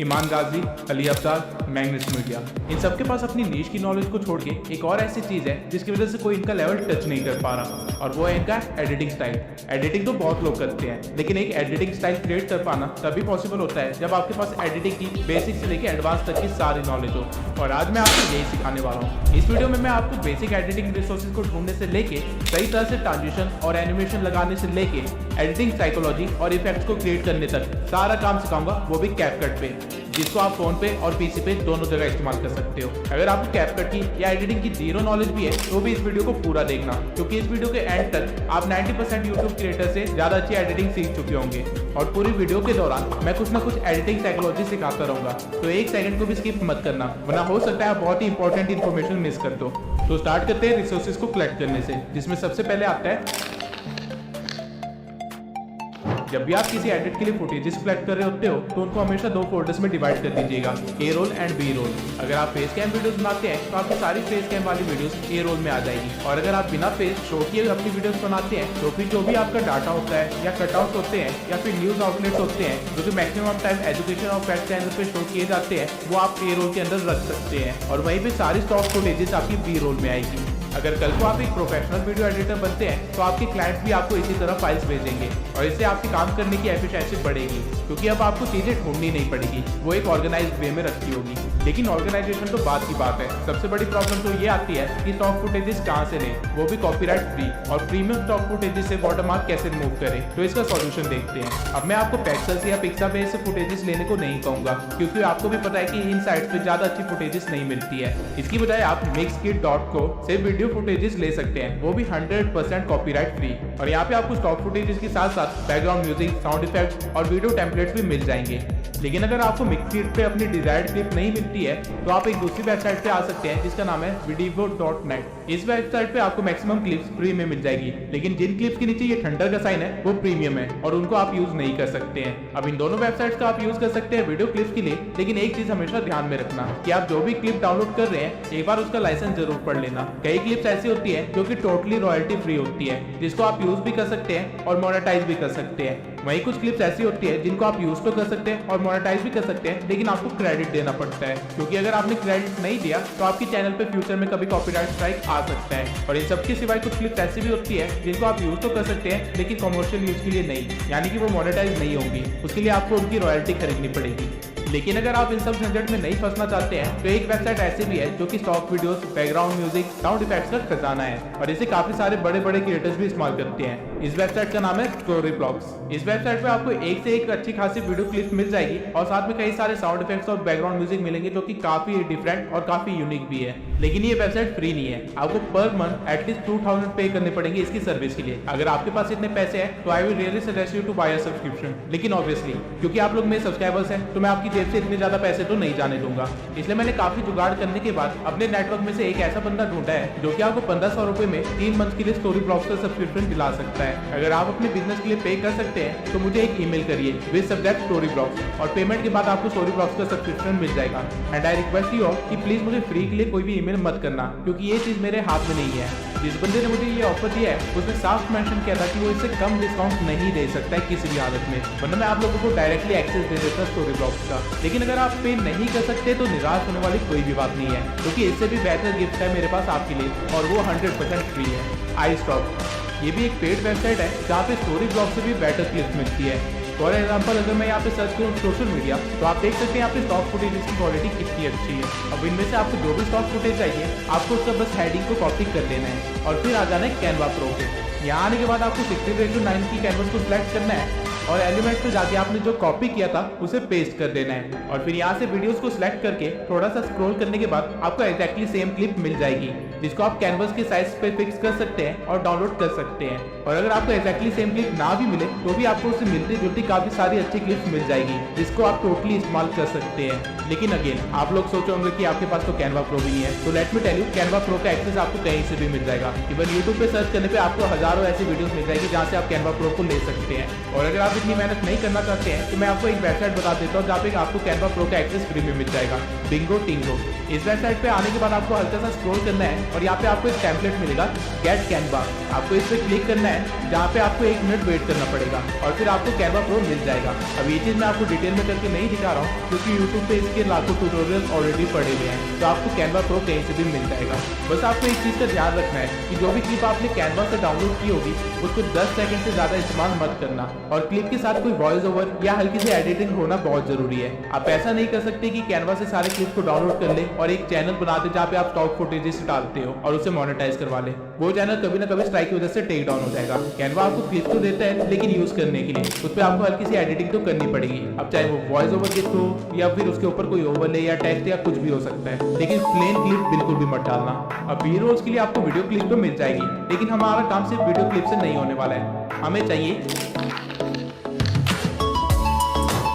ईमान गाजी, Ali Afsar, मैग्नेस media, इन सबके पास अपनी नीश की नॉलेज को छोड़ के एक और ऐसी चीज़ है जिसकी वजह से कोई इनका लेवल टच नहीं कर पा रहा, और वो है इनका एडिटिंग स्टाइल। एडिटिंग तो बहुत लोग करते हैं, लेकिन एक एडिटिंग स्टाइल क्रिएट कर पाना तभी पॉसिबल होता है जब आपके पास एडिटिंग की बेसिक से लेकर एडवांस तक की सारी नॉलेज हो। और आज मैं आपको यही सिखाने वाला हूँ। इस वीडियो में मैं आपको बेसिक एडिटिंग रिसोर्सेज को ढूंढने से लेके सही तरह से ट्रांजिशन और एनिमेशन लगाने से लेके एडिटिंग साइकोलॉजी और इफेक्ट्स को क्रिएट करने तक सारा काम सिखाऊंगा, वो भी कैपकट पे, जिसको आप फोन पे और पीसी पे दोनों जगह इस्तेमाल कर सकते हो। अगर आपको कैपकट की या एडिटिंग की जीरो नॉलेज भी है तो भी इस वीडियो को पूरा देखना, क्योंकि इस वीडियो के एंड तक आप 90% यूट्यूब क्रिएटर से ज्यादा अच्छी एडिटिंग सीख चुके होंगे। और पूरी वीडियो के दौरान मैं कुछ ना कुछ एडिटिंग साइकोलॉजी सिखाता रहूंगा, तो एक सेकंड को भी स्किप मत करना, वरना हो सकता है आप बहुत ही इंपॉर्टेंट इन्फॉर्मेशन मिस कर दो। तो स्टार्ट करते हैं रिसोर्सेज को कलेक्ट करने से, जिसमें सबसे पहले आता है, जब भी आप किसी एडिट के लिए फुटेजेस कलेक्ट कर रहे होते हो तो उनको हमेशा दो फोल्डर्स में डिवाइड कर दीजिएगा, ए रोल एंड बी रोल। अगर आप फेस कैम वीडियोस बनाते हैं तो आपकी सारी फेस कैम वाली वीडियोस ए रोल में आ जाएगी, और अगर आप बिना फेस शो किए अपनी वीडियोस बनाते हैं तो फिर जो भी आपका डाटा होता है या कटआउट होते हैं या फिर न्यूज आउटलेट्स होते हैं जो कि मैक्सिमम टाइम एजुकेशन और फैक्ट चैनल पे शो किए जाते हैं, वो आप ए रोल के अंदर रख सकते हैं, और वहीं पे सारी स्टॉक फुटेजेस आपकी बी रोल में आएगी। अगर कल को आप एक प्रोफेशनल वीडियो एडिटर बनते हैं तो आपके क्लाइंट्स भी आपको इसी तरह फाइल्स भेजेंगे, और इससे आपके काम करने की एफिशिएंसी बढ़ेगी, क्योंकि अब आपको चीजें ढूंढनी नहीं पड़ेगी, वो एक ऑर्गेनाइज्ड वे में रखी होगी। लेकिन ऑर्गेनाइजेशन तो बात की बात है, सबसे बड़ी प्रॉब्लम तो ये आती है कि स्टॉक फुटेजेस कहाँ से लें, वो भी कॉपीराइट फ्री, और प्रीमियम स्टॉक फुटेजेस से वाटरमार्क कैसे रिमूव करें। तो इसका सॉल्यूशन देखते हैं। अब मैं आपको पेक्सेल्स या पिक्साबेस से फुटेजेस लेने को नहीं कहूंगा, क्योंकि आपको भी पता है कि इन साइट्स पे ज्यादा अच्छी फुटेजेस नहीं मिलती है। इसकी बजाय आप mixkit.co से वीडियो फुटेजेस ले सकते हैं, वो भी 100% कॉपीराइट फ्री, और यहाँ पे आपको स्टॉक फुटेजेस के साथ साथ बैकग्राउंड म्यूजिक, साउंड इफेक्ट्स और वीडियो टेम्पलेट्स भी मिल जाएंगे। लेकिन अगर आपको मिक्सकिट पे अपनी डिजायर्ड क्लिप नहीं मिलती है तो आप एक दूसरी वेबसाइट पे आ सकते हैं जिसका नाम है vidivo.net। इस वेबसाइट पे आपको मैक्सिमम क्लिप्स फ्री में मिल जाएगी, लेकिन जिन क्लिप्स के नीचे ये थंडर का साइन है वो प्रीमियम है और उनको आप यूज नहीं कर सकते हैं। अब इन दोनों वेबसाइट्स का आप यूज कर सकते हैं वीडियो क्लिप्स के लिए, लेकिन एक चीज हमेशा ध्यान में रखना कि आप जो भी क्लिप डाउनलोड कर रहे हैं एक बार उसका लाइसेंस जरूर पढ़ लेना। कई क्लिप्स ऐसी होती है जो कि टोटली रॉयल्टी फ्री होती है, जिसको आप यूज भी कर सकते हैं और मोनेटाइज भी कर सकते हैं। वहीं कुछ क्लिप्स ऐसी होती है जिनको आप यूज तो कर सकते हैं और मोनेटाइज भी कर सकते हैं, लेकिन आपको क्रेडिट देना पड़ता है, क्योंकि अगर आपने क्रेडिट नहीं दिया तो आपके चैनल पे फ्यूचर में कभी कॉपीराइट स्ट्राइक आ सकता है। और इन सबके सिवाय कुछ क्लिप्स ऐसी भी होती है जिनको आप यूज तो कर सकते हैं लेकिन कमर्शियल यूज के लिए नहीं, यानी कि वो मोनेटाइज नहीं होंगी, उसके लिए आपको उनकी रॉयल्टी खरीदनी पड़ेगी। लेकिन अगर आप इन सब झंझट में नहीं फंसना चाहते हैं तो एक वेबसाइट ऐसी भी है जो कि stock videos, background music, sound effects का खजाना है, और इसे काफी सारे बड़े बड़े क्रिएटर्स भी इस्तेमाल करते हैं। इस वेबसाइट का नाम है स्टोरीब्लॉक्स। इस वेबसाइट पे आपको एक से एक अच्छी खासी वीडियो क्लिप मिल जाएगी, और साथ में कई सारे साउंड इफेक्ट्स और बैकग्राउंड म्यूजिक मिलेंगे जो कि काफी डिफरेंट और काफी यूनिक भी है। लेकिन ये वेबसाइट फ्री नहीं है, आपको पर मंथ एटलीस्ट 2000 पे करने पड़ेंगे इसकी सर्विस के लिए। अगर आपके पास इतने पैसे हैं तो I will really suggest you to buy a subscription, लेकिन ऑब्वियसली क्योंकि आप लोग मेरे सब्सक्राइबर्स हैं तो मैं आपकी जेब से इतने ज्यादा पैसे तो नहीं जाने दूंगा। इसलिए मैंने काफी जुगाड़ करने के बाद अपने नेटवर्क में से एक ऐसा बंदा ढूंढा है जो कि आपको 1500 रुपए में 3 मंथ के लिए स्टोरीब्लॉक्स का सब्सक्रिप्शन दिला सकता है। अगर आप अपने बिजनेस के लिए पे कर सकते हैं तो मुझे एक ईमेल करिए विद सब्जेक्ट स्टोरीब्लॉक्स, और पेमेंट के बाद आपको स्टोरीब्लॉक्स का सब्सक्रिप्शन मिल जाएगा। And I request you all कि प्लीज मुझे फ्री के लिए कोई भी ईमेल मत करना, क्योंकि ये चीज मेरे हाथ में नहीं है। जिस बंदे ने मुझे ये ऑफर दिया है उसने साफ मेंशन किया था कि वो इससे कम डिस्काउंट नहीं दे सकता है किसी भी हालत में, वरना मैं आप लोगों को डायरेक्टली एक्सेस दे देता स्टोरीब्लॉक्स का। लेकिन अगर आप पे नहीं कर सकते तो निराश होने वाली कोई भी बात नहीं है, क्योंकि इससे भी बेहतर गिफ्ट है मेरे पास आपके लिए, और वो 100% फ्री है। iStock ये भी एक पेड वेबसाइट है जहाँ पे स्टोरीब्लॉक्स से भी बेटर क्लिप्स मिलती है। फॉर एग्जाम्पल अगर मैं यहाँ पे सर्च करूँ सोशल मीडिया तो आप देख सकते हैं यहाँ पे स्टॉक फुटेज की क्वालिटी कितनी अच्छी है। अब इनमें से आपको जो भी स्टॉक फुटेज चाहिए आपको उसका बस हेडिंग को कॉपी कर लेना है और फिर आ जाना है कैनवा प्रो पे। यहाँ आने के बाद आपको 16:9 की कैनवस को सिलेक्ट करना है और एलिमेंट पे जाके आपने जो कॉपी किया था उसे पेस्ट कर देना है, और फिर यहाँ से वीडियोस को सिलेक्ट करके थोड़ा सा स्क्रॉल करने के बाद आपको एग्जैक्टली सेम क्लिप मिल जाएगी, जिसको आप कैनवस के साइज पे फिक्स कर सकते हैं और डाउनलोड कर सकते हैं। और अगर आपको एग्जैक्टली सेम क्लिप ना भी मिले तो भी आपको उससे मिलती जुलती काफी सारी अच्छी क्लिप्स मिल जाएगी, जिसको आप टोटली इस्तेमाल कर सकते हैं। लेकिन अगेन आप लोग सोचे होंगे कि आपके पास तो कैनवा प्रो भी नहीं है, तो let me tell you Canva pro का एक्सेस आपको कहीं से भी मिल जाएगा। इवन यूट्यूब पे सर्च करने पे आपको हजारों ऐसी वीडियोस मिल जाएगी जहाँ से आप कैनवा प्रो को ले सकते हैं। और अगर आप इतनी मेहनत नहीं करना चाहते हैं तो मैं आपको एक वेबसाइट बता देता हूँ जहाँ पे आपको कैनवा प्रो का एक्सेस फ्री में मिल जाएगा, बिंगो टिंगो। इस वेबसाइट पे आने के बाद आपको हल्का सा स्क्रॉल करना है और यहाँ पे आपको एक टेम्पलेट मिलेगा गेट कैनवा। आपको इस पे क्लिक करना है जहाँ पे आपको 1 मिनट वेट करना पड़ेगा और फिर आपको कैनवा प्रो मिल जाएगा। अब ये चीज़ मैं आपको डिटेल में करके नहीं दिखा रहा हूँ क्योंकि यूट्यूब पे इसके लाखों ट्यूटोरियल ऑलरेडी पड़े हुए हैं, तो आपको कैनवा प्रो कहीं से भी मिल जाएगा। बस आपको एक चीज़ का ध्यान रखना है कि जो भी क्लिप आपने कैनवा से डाउनलोड की होगी उसको 10 सेकंड से ज़्यादा इस्तेमाल मत करना और क्लिप के साथ कोई वॉइस ओवर या हल्की सी एडिटिंग होना बहुत जरूरी है। आप ऐसा नहीं कर सकते कि कैनवा से सारे क्लिप को डाउनलोड कर ले और एक चैनल बना दे जहाँ पे आप स्टॉक फुटेजेस डालते हो और उसे मोनेटाइज करवा ले। वो चैनल कभी ना कभी स्ट्राइक की वजह से टेक डाउन हो जाएगा। कैनवा आपको क्लिप तो देता है लेकिन यूज करने के लिए उस पर आपको हल्की सी एडिटिंग तो करनी पड़ेगी। अब चाहे वो वॉइस ओवर के थ्रू या फिर उसके ऊपर कोई ओवरले या टेक्स्ट या कुछ भी हो सकता है, लेकिन प्लेन क्लिप बिल्कुल भी मत डालना। अब बी रोल्स के लिए आपको वीडियो क्लिप तो मिल जाएगी, लेकिन हमारा काम सिर्फ वीडियो क्लिप से नहीं होने वाला है। हमें चाहिए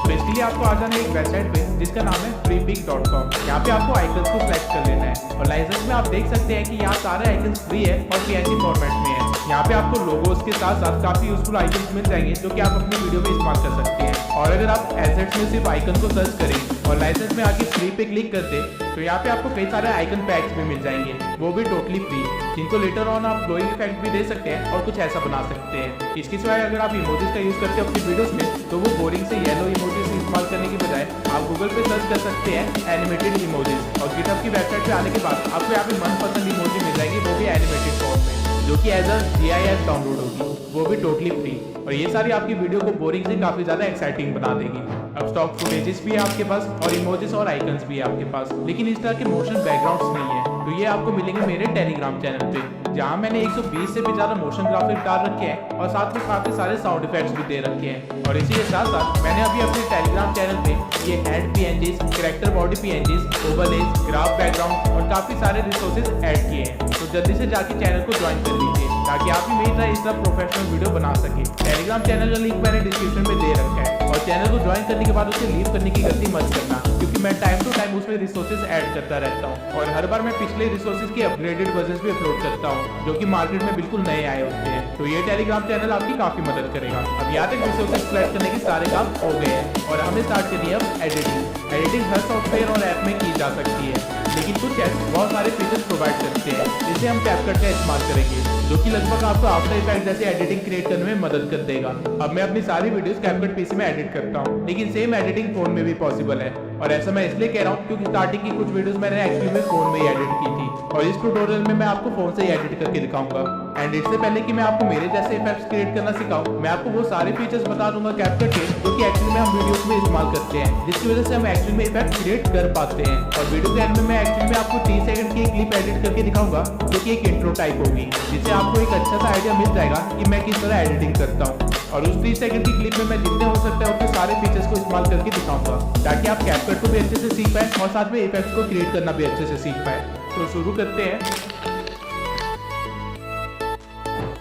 तो इसके लिए आपको आ जाना है एक वेबसाइट पे जिसका नाम है freepik.com। यहाँ पे आपको आइकन्स को सिलेक्ट कर लेना है और लाइसेंस में आप देख सकते हैं कि यहाँ सारे आइकन्स फ्री है और PNG फॉर्मेट में है। यहाँ पे आपको लोगोस के साथ साथ काफी यूजफुल आइकन्स मिल जाएंगे जो कि आप अपनी वीडियो में इस्तेमाल कर सकते हैं। और अगर आप एसेट्स में सिर्फ आइकन को सर्च करें और लाइसेंस में आके फ्री पे क्लिक करते तो यहाँ पे आपको कई सारे आइकन पैक्स भी मिल जाएंगे, वो भी टोटली फ्री, जिनको लेटर ऑन आप ग्लोइंग इफेक्ट भी दे सकते हैं और कुछ ऐसा बना सकते हैं। इसके सिवाय अगर आप इमोजीज का यूज करते हैं अपनी वीडियोस में तो वो बोरिंग से येलो इमोजीज इस्तेमाल करने की बजाय आप गूगल पे सर्च कर सकते हैं एनिमेटेड इमोजीज और गिटहब की वेबसाइट पे आने के बाद आपको यहाँ पे मनपसंद इमोजी मिल जाएगी, वो भी एनिमेटेड फॉर्म में, जो कि एज अ GIF डाउनलोड होगी, वो भी टोटली फ्री। और ये सारी आपकी वीडियो को बोरिंग से काफी ज्यादा एक्साइटिंग बना देगी। अब स्टॉक फुटेजेस भी है आपके पास और इमोजीज और आइकन्स भी है आपके पास, लेकिन इस तरह के मोशन बैकग्राउंड्स नहीं है। तो ये आपको मिलेंगे मेरे टेलीग्राम चैनल पे, जहाँ मैंने 120 से भी ज्यादा मोशन ग्राफिक डाल रखे हैं और साथ में काफी सारे साउंड इफेक्ट्स भी दे रखे हैं। और इसी के साथ साथ मैंने अभी अपने टेलीग्राम चैनल पे ये head PNGs, character body PNGs, overlays, graph background और काफी सारे रिसोर्सेज ऐड किए हैं। तो जल्दी से जाके चैनल को ज्वाइन कर लीजिए ताकि आप भी मेरी तरह इस तरह प्रोफेशनल वीडियो बना सके। टेलीग्राम चैनल का लिंक मैंने डिस्क्रिप्शन में दे रखा है और चैनल को ज्वाइन करने के बाद उसे लीव करने की गलती मत करना, क्योंकि मैं टाइम टू टाइम उसमें रिसोर्सेज ऐड करता रहता हूँ और हर बार मैं पिछले रिसोर्सेज के अपग्रेडेड वर्जन भी अपलोड करता हूँ जो कि मार्केट में बिल्कुल नए आए होते हैं। तो ये टेलीग्राम चैनल आपकी काफी मदद करेगा। अब यहाँ तक रिसोर्सेज कलेक्ट करने के सारे काम हो गए हैं और हमें स्टार्ट करनी है अब एडिटिंग। एडिटिंग हर सॉफ्टवेयर और ऐप में की जा सकती है, लेकिन कुछ ऐप्स बहुत सारे फीचर्स प्रोवाइड करते हैं जिसे हम कैपकट का इस्तेमाल करेंगे, जो कि लगभग आपको आफ्टर इफेक्ट जैसे एडिटिंग क्रिएट करने में मदद कर देगा। अब मैं अपनी सारी वीडियोस कैपकट PC में एडिट करता हूँ, लेकिन सेम एडिटिंग फोन में भी पॉसिबल है। और ऐसा मैं इसलिए कह रहा हूँ क्योंकि स्टार्टिंग की कुछ वीडियोस मैंने एक्चुअली में फोन में ही एडिट की थी और इस ट्यूटोरियल में मैं आपको फोन से ही एडिट करके दिखाऊंगा। एंड इससे पहले कि मैं आपको मेरे जैसे इफेक्ट्स क्रिएट करना सिखाऊं, मैं आपको वो सारे फीचर्स बता दूंगा कैपकट के जो कि एक्चुअली में हम वीडियोस में इस्तेमाल करते हैं, जिसकी वजह से हम एक्चुअली में इफेक्ट क्रिएट कर पाते हैं। और वीडियो के एंड में मैं एक्चुअली में आपको 30 सेकंड की क्लिप एडिट करके दिखाऊंगा जो कि एक इंट्रो टाइप होगी, जिससे आपको एक अच्छा सा आइडिया मिल जाएगा कि मैं किस तरह एडिटिंग करता हूँ। और उस 30 सेकंड की क्लिप में मैं जितने हो सकता है उतने सारे फीचर्स को इस्तेमाल करके दिखाऊंगा ताकि आप कैपकट को भी अच्छे से सीख पाए और साथ में इफेक्ट्स को क्रिएट करना भी अच्छे से सीख पाए। तो शुरू करते हैं।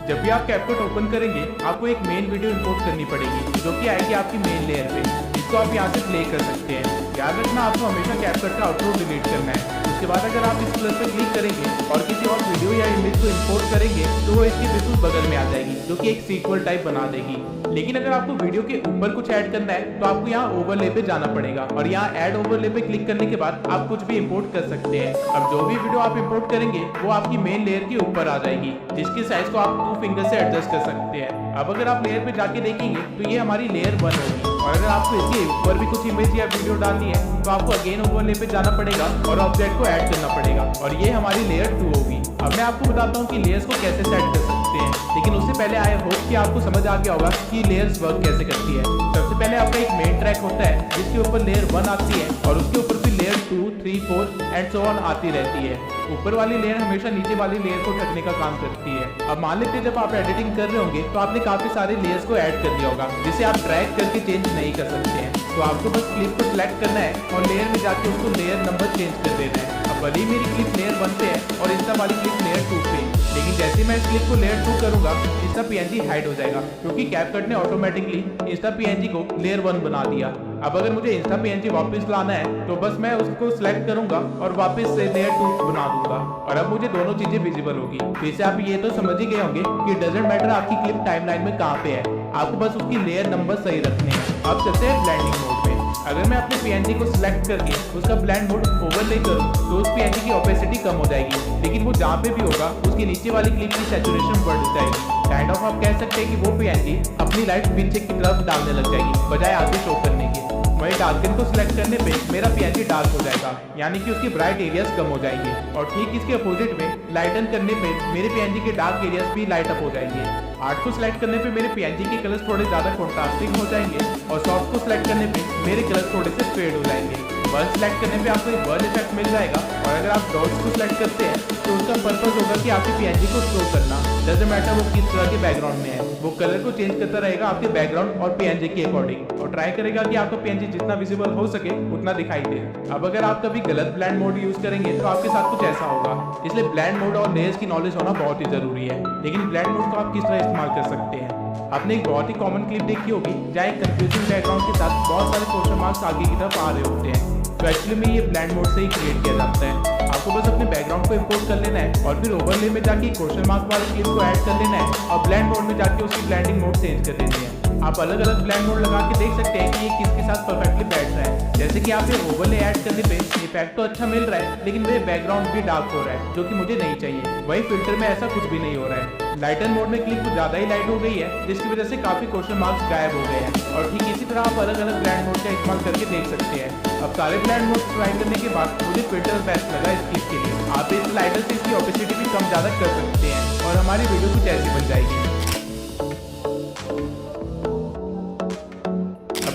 जब भी आप कैपकट ओपन करेंगे आपको एक मेन वीडियो इंपोर्ट करनी पड़ेगी जो कि आएगी आपकी मेन लेयर पे, जिसको आप यहाँ से प्ले कर सकते हैं। याद रखना आपको हमेशा कैपकट का आउटरो डिलीट करना है। उसके बाद अगर आप इस प्लस पे क्लिक करेंगे और किसी और वीडियो या इमेज को इंपोर्ट करेंगे तो वो इसके बिल्कुल बगल में आ जाएगी, जो कि एक सीक्वल टाइप बना देगी। लेकिन अगर आपको वीडियो के ऊपर कुछ ऐड करना है तो आपको यहाँ ओवरले पे जाना पड़ेगा और यहाँ ऐड ओवरले पे क्लिक करने के बाद आप कुछ भी इंपोर्ट कर सकते हैं। अब जो भी वीडियो आप इंपोर्ट करेंगे वो आपकी मेन लेयर के ऊपर आ जाएगी, जिसकी साइज को आप 2 फिंगर से एडजस्ट कर सकते हैं। अब अगर आप लेयर पे जाके देखेंगे तो ये हमारी लेयर 1 होगी और अगर आपको इसके ऊपर भी कुछ इमेज या वीडियो डालनी है तो आपको अगेन ओवरले पे जाना पड़ेगा और ऑब्जेक्ट को ऐड करना पड़ेगा और ये हमारी लेयर 2 होगी। अब मैं आपको बताता हूँ कि लेयर्स को कैसे सेट कर सकते हैं, लेकिन उससे पहले आई होप कि आपको समझ आ गया होगा कि लेयर्स वर्क कैसे करती है। सबसे पहले आपका एक मेन ट्रैक होता है जिसके ऊपर लेयर 1 आती है और उसके ऊपर फिर लेयर 2, 3, 4 एंड सो ऑन आती रहती है। ऊपर वाली लेयर हमेशा नीचे वाली लेयर को ढकने का काम करती है। अब मान लेते हैं जब आप एडिटिंग कर रहे होंगे तो आपने काफी सारे लेयर्स को ऐड कर दिया होगा जिसे आप ड्रैग करके चेंज नहीं कर सकते हैं। तो आपको बस क्लिप को सिलेक्ट करना है और लेयर में जाके उसको लेयर नंबर चेंज कर देना है। अब भले ही मेरी क्लिप लेयर 1 पे है और इंस्टा वाली क्लिप लेयर 2 पे, लेकिन जैसे मैं इस क्लिप को लेयर 2 करूंगा इंस्टा PNG हाइड हो जाएगा क्योंकि कैपकट ने ऑटोमेटिकली इंस्टा PNG को लेयर 1 बना दिया। अब अगर मुझे इंस्टा PNG वापस लाना है तो बस मैं उसको सिलेक्ट करूंगा और वापस से लेयर 2 बना दूंगा और अब मुझे दोनों चीजें विजिबल होगी। तो इससे आप ये तो समझ ही गए होंगे कि डजंट मैटर आपकी क्लिप टाइमलाइन में कहाँ पे है, आपको बस उसकी लेयर नंबर सही रखने हैं। अब चलते हैं ब्लेंडिंग मोड पे। अगर मैं अपने पीएनजी को सिलेक्ट करके उसका ब्लेंड मोड ओवरले करूं तो उस पीएनजी की ओपेसिटी कम हो जाएगी, लेकिन वो जहाँ पे भी होगा उसके नीचे वाली क्लिप की सैचुरेशन बढ़ जाएगी। काइंड ऑफ आप कह सकते हैं कि वो पीएनजी अपनी लाइट पीछे की तरफ डालने लग जाएगी बजाय आगे शो करने की। वही डार्कन को सिलेक्ट करने पे मेरा पीएनजी डार्क हो जाएगा, यानी कि उसके ब्राइट एरियाज कम हो जाएंगे। और ठीक इसके अपोजिट में लाइटन करने पे मेरे पीएनजी के डार्क एरियाज भी लाइट अप हो जाएंगे। आर्ट को सिलेक्ट करने पे मेरे पीएनजी के कलर्स थोड़े ज्यादा कॉन्ट्रास्टिंग हो जाएंगे और सॉफ्ट को सिलेक्ट करने पे मेरे कलर्स थोड़े से फेड हो जाएंगे। बर्न सिलेक्ट करने पे आपको एक बर्न इफेक्ट मिल जाएगा और अगर आप डॉट्स को सिलेक्ट करते हैं तो उसका पर्पस होगा कि आपके पीएनजी को स्लो करना। डजंट मैटर वो किस तरह के बैकग्राउंड में है, वो कलर को चेंज करता रहेगा आपके बैकग्राउंड और पीएनजी के अकॉर्डिंग और ट्राई करेगा कि आपका पीएनजी जितना विजिबल हो सके उतना दिखाई दे। अब अगर आप कभी गलत ब्लेंड मोड यूज करेंगे तो आपके साथ कुछ ऐसा होगा। इसलिए ब्लेंड मोड और लेयर्स की नॉलेज होना बहुत ही जरूरी है। लेकिन ब्लेंड मोड को आप किस तरह इस्तेमाल कर सकते हैं? आपने एक बहुत ही कॉमन क्लिप देखी होगी जहाँ एक कंफ्यूजिंग बैकग्राउंड के साथ बहुत सारे क्वेश्चन मार्क्स आगे की तरफ आ रहे होते हैं। तो एक्चुअली में ये ब्लेंड मोड से ही क्रिएट किया जाता है। आपको बस अपने बैकग्राउंड को इंपोर्ट कर लेना है और फिर ओवरले में जाके क्वेश्चन मार्क वाले क्लिप को ऐड कर लेना है और ब्लेंड मोड में जाके उसकी ब्लेंडिंग मोड चेंज कर देनी है। आप अलग अलग ब्लेंड मोड लगा के देख सकते हैं कि ये किसके साथ परफेक्टली बैठ रहा है। जैसे कि आप ये ओवरले ऐड करने पे इफेक्ट तो अच्छा मिल रहा है, लेकिन मेरे बैकग्राउंड भी डार्क हो रहा है जो कि मुझे नहीं चाहिए। वही फिल्टर में ऐसा कुछ भी नहीं हो रहा है। लाइटन मोड में क्लिप कुछ ज्यादा ही लाइट हो गई है, जिसकी वजह से काफी क्वेश्चन मार्क्स गायब हो गए हैं। और ठीक इसी तरह आप अलग अलग ब्लेंड मोड का इस्तेमाल करके देख सकते हैं। अब सारे ब्लेंड मोड ट्राई करने के बाद मुझे फिल्टर बेस्ट लगा इस क्लिप के लिए। आप इस स्लाइडर से इसकी ओपेसिटी भी कम ज्यादा कर सकते हैं और हमारी वीडियो कुछ ऐसी बन जाएगी।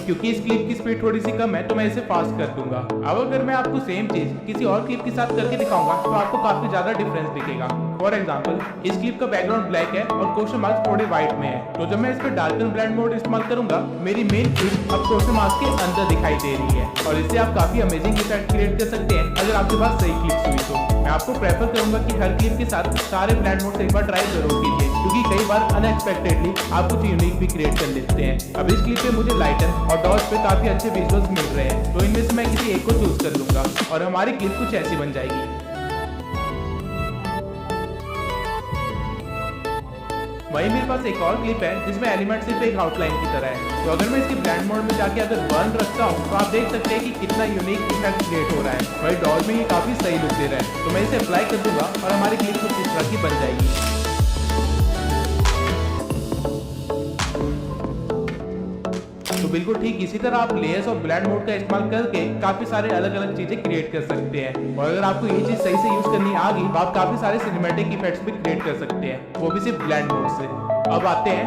क्योंकि इस क्लिप की स्पीड थोड़ी सी कम है तो मैं इसे फास्ट कर दूंगा। अब अगर मैं आपको सेम चीज किसी और क्लिप के साथ करके दिखाऊंगा तो आपको काफी ज्यादा डिफरेंस दिखेगा। फॉर एग्जांपल, इस क्लिप का बैकग्राउंड ब्लैक है और क्वेश्चन मार्क्स थोड़े व्हाइट में है, तो जब मैं इस पर डार्कन ब्लेंड मोड इस्तेमाल करूंगा मेरी मेन क्लिप अब क्वेश्चन मार्क्स के अंदर दिखाई दे रही है और इससे आप काफी अमेजिंग इफेक्ट क्रिएट कर सकते हैं अगर आपके पास सही क्लिप्स हुई तो। मैं आपको प्रेफर करूंगा कि हर क्लिप के साथ सारे ब्लेंड मोड एक बार ट्राई जरूर कीजिए, क्योंकि कई बार अनएक्सपेक्टेडली आप कुछ यूनिक भी क्रिएट कर लेते हैं। अब इस क्लिप पे मुझे लाइटन और डॉट्स पे काफी अच्छे विजुअल्स मिल रहे हैं, तो इनमें से मैं किसी एक को चूज कर लूंगा और हमारी क्लिप कुछ ऐसी बन जाएगी। वहीं मेरे पास एक और क्लिप है जिसमें एलिमेंट सिर्फ एक आउटलाइन की तरह है। तो अगर मैं इसके ब्लेंड मोड में जाके अगर बर्न रखता हूँ तो आप देख सकते हैं कि कितना यूनिक इफेक्ट क्रिएट हो रहा है। वही डॉट में ये काफी सही लुक दे रहा है। तो मैं इसे अप्लाई कर दूंगा और हमारी क्लिप कुछ इस तरह की बन जाएगी। तो बिल्कुल ठीक इसी तरह आप लेयर्स और ब्लेंड मोड का इस्तेमाल करके काफी सारे अलग अलग चीजें क्रिएट कर सकते हैं। और अगर आपको ये चीज सही से यूज करनी आ गई तो आप काफी सारे सिनेमैटिक इफेक्ट्स भी क्रिएट कर सकते हैं, वो भी सिर्फ ब्लेंड मोड से। अब आते हैं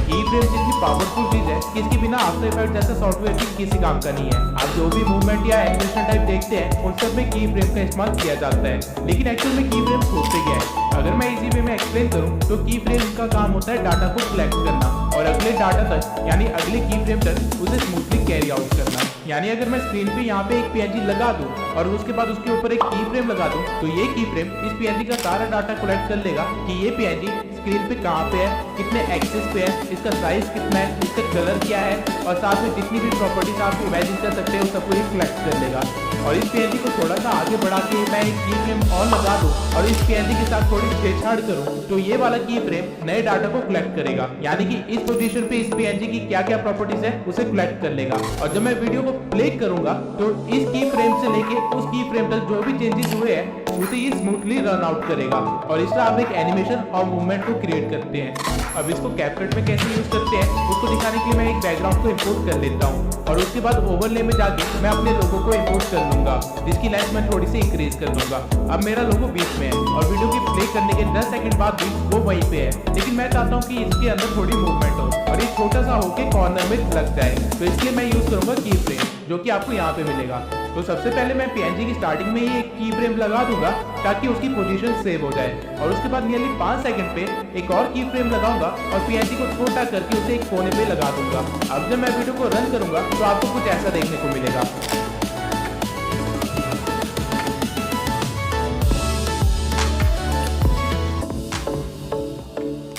की-फ्रेम जितनी पावरफुल चीज है कि इसके बिना आफ्टर इफेक्ट जैसा सॉफ्टवेयर भी किसी काम का नहीं है। आप जो भी मूवमेंट या एनिमेशन टाइप देखते हैं उन सब में की-फ्रेम का इस्तेमाल किया जाता है, लेकिन एक्चुअल में की-फ्रेम होते क्या है? अगर मैं इजी वे में एक्सप्लेन करूं तो की-फ्रेम का काम होता है डाटा को कलेक्ट करना और अगले डाटा तक यानी अगले की-फ्रेम तक उसे स्मूथली कैरी आउट करना। यानी अगर मैं स्क्रीन पे यहाँ पे एक पीएनजी लगा दूं और उसके बाद उसके ऊपर एक की-फ्रेम लगा दूं तो ये की-फ्रेम इस पीएनजी का सारा डाटा कलेक्ट कर लेगा कि ये पीएनजी स्क्रीन पे कहाँ पे है, कितने एक्सिस पे है, इसका साइज कितना है, इसका कलर क्या है और साथ में जितनी भी प्रॉपर्टीज आप इमेजिन कर सकते हैं उस सबको ये कलेक्ट कर लेगा। और इस पीएनजी को थोड़ा सा आगे बढ़ा के मैं एक की फ्रेम और लगा दूं और इस पीएनजी के साथ थोड़ी छेड़छाड़ करूं तो ये वाला की फ्रेम नए डाटा को कलेक्ट करेगा, यानी कि इस पोजीशन पे इस पीएनजी की क्या क्या प्रॉपर्टीज है उसे कलेक्ट कर लेगा। और जब मैं वीडियो को प्ले करूंगा तो इस की फ्रेम से लेके उस की फ्रेम तक जो भी चेंजेस हुए हैं उसे ये स्मूथली रन आउट करेगा और इस तरह आप एक एनिमेशन और मूवमेंट को क्रिएट करते हैं। अब इसको कैपकट में कैसे यूज करते हैं उसको दिखाने के लिए मैं एक बैकग्राउंड को इंपोर्ट कर लेता हूँ और उसके बाद ओवरले में जाके मैं अपने लोगो को इंपोर्ट कर लूंगा, जिसकी लेंथ मैं थोड़ी सी इंक्रीज कर दूंगा। अब मेरा लोगो बीच में है और वीडियो की प्ले करने के 10 सेकंड बाद भी वो वहीं पे है, लेकिन मैं चाहता हूँ कि इसके अंदर थोड़ी मूवमेंट हो और ये छोटा सा होके कॉर्नर में लग जाए, तो इसलिए मैं यूज करूंगा की फ्रेम, जो कि आपको यहाँ पे मिलेगा। तो सबसे पहले मैं पीएनजी की स्टार्टिंग में ही एक की फ्रेम लगा दूंगा ताकि उसकी पोजीशन सेव हो जाए और उसके बाद नियरली 5 सेकंड पे एक और की फ्रेम लगाऊंगा और पीएनजी को छोटा करके उसे एक कोने पे लगा दूंगा। अब जब मैं वीडियो को रन करूंगा तो आपको कुछ ऐसा देखने को मिलेगा।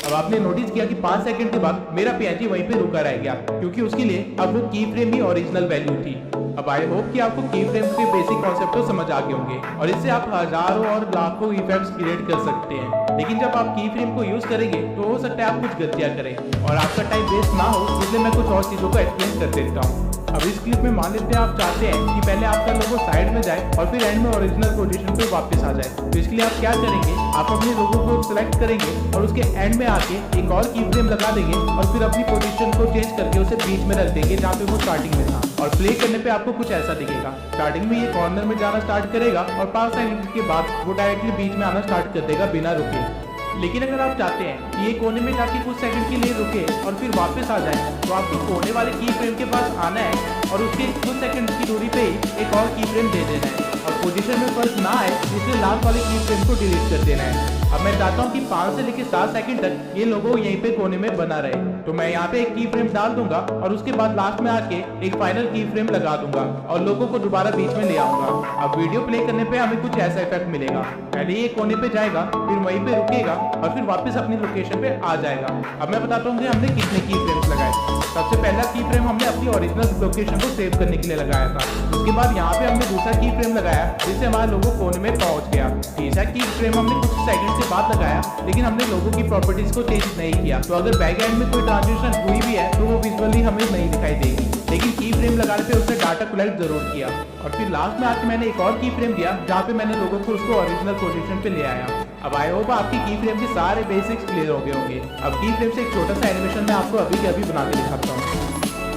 अब आपने नोटिस किया कि 5 सेकंड के बाद मेरा पीएनजी वहीं पे रुका रह गया, क्योंकि उसके लिए अब वो की फ्रेम ही ओरिजिनल वैल्यू थी। अब आई होप कि आपको की फ्रेम्स के बेसिक कॉन्सेप्ट तो समझ आ गए होंगे और इससे आप हजारों और लाखों इफेक्ट्स क्रिएट कर सकते हैं। लेकिन जब आप की फ्रेम को यूज करेंगे तो हो सकता है आप कुछ गलतियां करें और आपका टाइम वेस्ट ना हो, इसलिए मैं कुछ और चीजों को एक्सप्लेन कर देता हूँ। अब इस क्लिप में मान लेते हैं आप चाहते हैं कि पहले आपका लोगो साइड में जाए और फिर एंड में ओरिजिनल पोजीशन पे वापस आ जाए। तो इसके लिए आप क्या करेंगे, आप अपने लोगो को सिलेक्ट करेंगे और उसके एंड में आके एक और की फ्रेम लगा देंगे और फिर अपनी पोजीशन को चेंज करके उसे बीच में रख देंगे जहाँ पे वो स्टार्टिंग में था। और प्ले करने पे आपको कुछ ऐसा दिखेगा। स्टार्टिंग में ये कॉर्नर में जाना स्टार्ट करेगा और 5 सेकंड के बाद वो डायरेक्टली बीच में आना स्टार्ट कर देगा बिना रुके। लेकिन अगर आप चाहते हैं कि ये कोने में जाके कुछ सेकंड के लिए रुके और फिर वापस आ जाए, तो आपको कोने वाले की फ्रेम के पास आना है और उसके कुछ सेकंड की दूरी पे ही एक और की फ्रेम दे देना है और पोजीशन में फर्क ना आए इसलिए लास्ट वाले की फ्रेम को डिलीट कर देना है। अब मैं चाहता हूँ कि 5 से लेकर 7 सेकंड तक ये लोगो यहीं पे कोने में बना रहे, तो मैं यहाँ पे एक की फ्रेम डाल दूंगा और उसके बाद लास्ट में आके एक फाइनल की फ्रेम लगा दूंगा और लोगो को दोबारा बीच में ले आऊंगा। अब वीडियो प्ले करने पे हमें कुछ ऐसा इफेक्ट मिलेगा। पहले ये कोने पे जाएगा, फिर वहीं पे रुकेगा और फिर वापस अपनी लोकेशन पे आ जाएगा। अब मैं बताता हूँ कि हमने कितने की फ्रेम्स लगाए। सबसे पहला की फ्रेम हमने अपनी ओरिजिनल लोकेशन को सेव करने के लिए लगाया था। उसके बाद यहाँ पे हमने दूसरा की फ्रेम लगाया जिससे हमारा लोगो कोने में पहुंच गया। तीसरा की फ्रेम हमने कुछ सेकंड के बाद लगाया, लेकिन हमने लोगो की प्रॉपर्टीज को चेंज नहीं किया, तो अगर बैक एंड में कोई ट्रांजिशन हुई भी है तो वो विजुअली हमें नहीं दिखाई देगी। लेकिन की फ्रेम लगाने पे उसने डाटा कलेक्ट जरूर किया। और फिर लास्ट में आके मैंने एक और की फ्रेम दिया जहाँ पे मैंने लोगों को उसको ओरिजिनल पोजीशन पे ले आया। अब आई होप आपकी की फ्रेम के सारे बेसिक्स क्लियर हो गए होंगे। अब की फ्रेम से एक छोटा सा एनिमेशन मैं आपको अभी के अभी बना के दिखाता हूँ।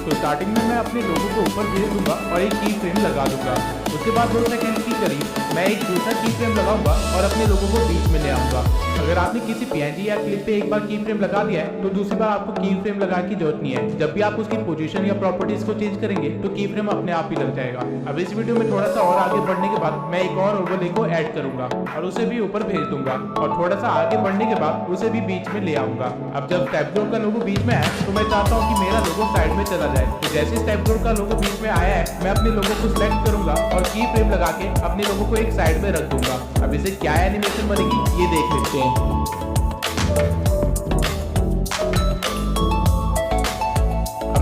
तो स्टार्टिंग में मैं अपने लोगों को ऊपर भेज दूंगा और एक की फ्रेम लगा दूंगा। उसके बाद 2 सेकंड की करीब मैं एक दूसरा की फ्रेम लगाऊंगा और अपने लोगों को बीच में ले आऊंगा। अगर आपने किसी पीएनजी या क्लिप पे एक बार की फ्रेम लगा दिया है तो दूसरी बार आपको की फ्रेम लगाने की जरूरत नहीं है। जब भी आप उसकी पोजीशन या प्रॉपर्टीज को चेंज करेंगे तो की फ्रेम अपने आप ही लग जाएगा। अब इस वीडियो में थोड़ा सा और आगे बढ़ने के बाद मैं एक और ओवरले को ऐड करूंगा और उसे भी ऊपर भेज दूंगा और थोड़ा सा आगे बढ़ने के बाद उसे भी बीच में ले आऊंगा। अब जब स्टेपग्राफ का लोगो बीच में आया तो मैं चाहता हूँ कि मेरा लोगो साइड में चला जाए। तो जैसे स्टेपग्राफ का लोगो बीच में आया है, मैं अपने लोगो को सिलेक्ट करूंगा और की फ्रेम लगा के अपने लोगो को एक साइड में रख दूंगा। अब इसे क्या एनिमेशन बनेगी ये देख लेते हैं।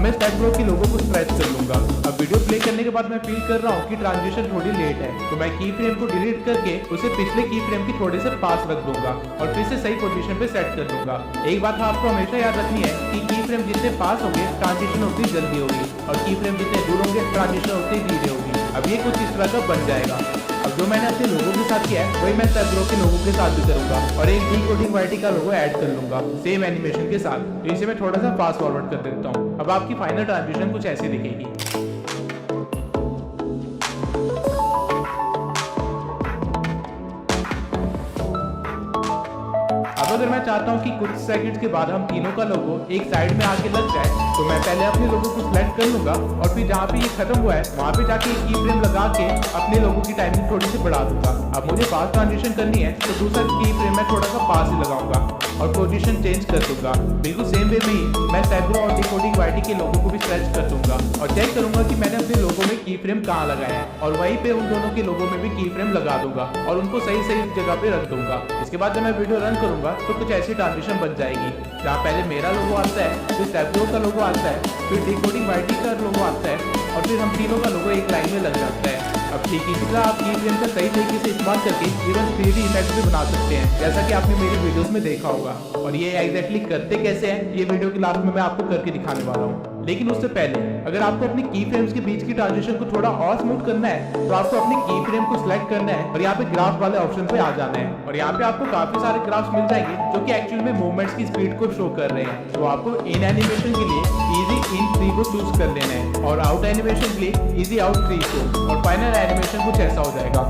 मैं स्टेपग्राफ के लोगों को स्ट्रेच कर लूंगा। अब वीडियो प्ले करने के बाद मैं फील कर रहा हूँ कि ट्रांजिशन थोड़ी लेट है, तो मैं की फ्रेम को डिलीट करके उसे पिछले की फ्रेम के थोड़े से पास रख दूंगा और फिर से सही पोजीशन पे सेट कर दूंगा। एक बात आपको हमेशा याद रखनी है कि की फ्रेम जितने पास होंगे ट्रांजिशन उतनी जल्दी होगी और की फ्रेम जितने दूर होंगे ट्रांजिशन उतनी धीरे होगी। अब ये कुछ इस तरह का बन जाएगा। अब जो मैंने अपने लोगों के साथ किया है वही मैं स्टेपग्राफ के लोगों के साथ भी करूंगा और एक डिकोडिंग वाइटी का लोगो ऐड कर लूंगा सेम एनिमेशन के साथ। तो इसे मैं थोड़ा सा फास्ट फॉरवर्ड कर देता हूँ। अब आपकी फाइनल ट्रांजिशन कुछ ऐसी दिखेगी। अब अगर मैं चाहता हूँ कि कुछ सेकंड्स के बाद हम तीनों का लोगो एक साइड में आके लग जाए, तो मैं पहले अपने लोगो को सिलेक्ट कर लूंगा और फिर जहाँ पे ये खत्म हुआ है वहाँ पे जाके एक की फ्रेम लगा के अपने लोगो की टाइमिंग थोड़ी सी बढ़ा दूंगा। अब मुझे फास्ट ट्रांजिशन करनी है तो दूसरा की फ्रेम में थोड़ा सा पास ही लगाऊंगा और पोजीशन चेंज कर दूंगा। बिल्कुल सेम वे में ही मैं स्टेपग्राफ और डिकोडिंग वाइटी के लोगों को भी स्ट्रेच कर दूंगा और चेक करूंगा कि मैंने अपने लोगों में की फ्रेम कहाँ लगाया है और वहीं पे उन दोनों के लोगों में भी की फ्रेम लगा दूंगा और उनको सही सही जगह पे रख दूंगा। इसके बाद जब मैं वीडियो रन करूंगा तो कुछ ऐसी ट्रांजिशन बन जाएगी जहाँ पहले मेरा लोगो आता है, फिर स्टेपग्राफ का लोगो आता है, फिर डिकोडिंग वाइटी का लोगो आता है और फिर हम तीनों का लोगो एक लाइन में लग जाता है। अब ठीक इसी तरह आप की फ्रेम का सही तरीके से इस्तेमाल करके इवन 3D इफेक्ट भी बना सकते हैं, जैसा कि आपने मेरे वीडियोस में देखा होगा। और ये एग्जैक्टली करते कैसे हैं ये वीडियो के लास्ट में मैं आपको करके दिखाने वाला हूँ। लेकिन उससे पहले अगर आपको अपनी की फ्रेम्स के बीच की ट्रांजिशन को थोड़ा और स्मूथ करना है तो आपको अपनी की फ्रेम को सिलेक्ट करना है और यहाँ पे ग्राफ वाले ऑप्शन पे आ जाना है और यहाँ पे आपको काफी सारे ग्राफ्स मिल जाएंगे जो कि एक्चुअल में मूवमेंट्स की स्पीड को शो कर रहे हैं। तो आपको इन एनिमेशन के लिए इजी इन 3 को चूज कर लेना है और आउट एनिमेशन के लिए इजी आउट 3 को और फाइनल एनिमेशन कुछ ऐसा हो जाएगा।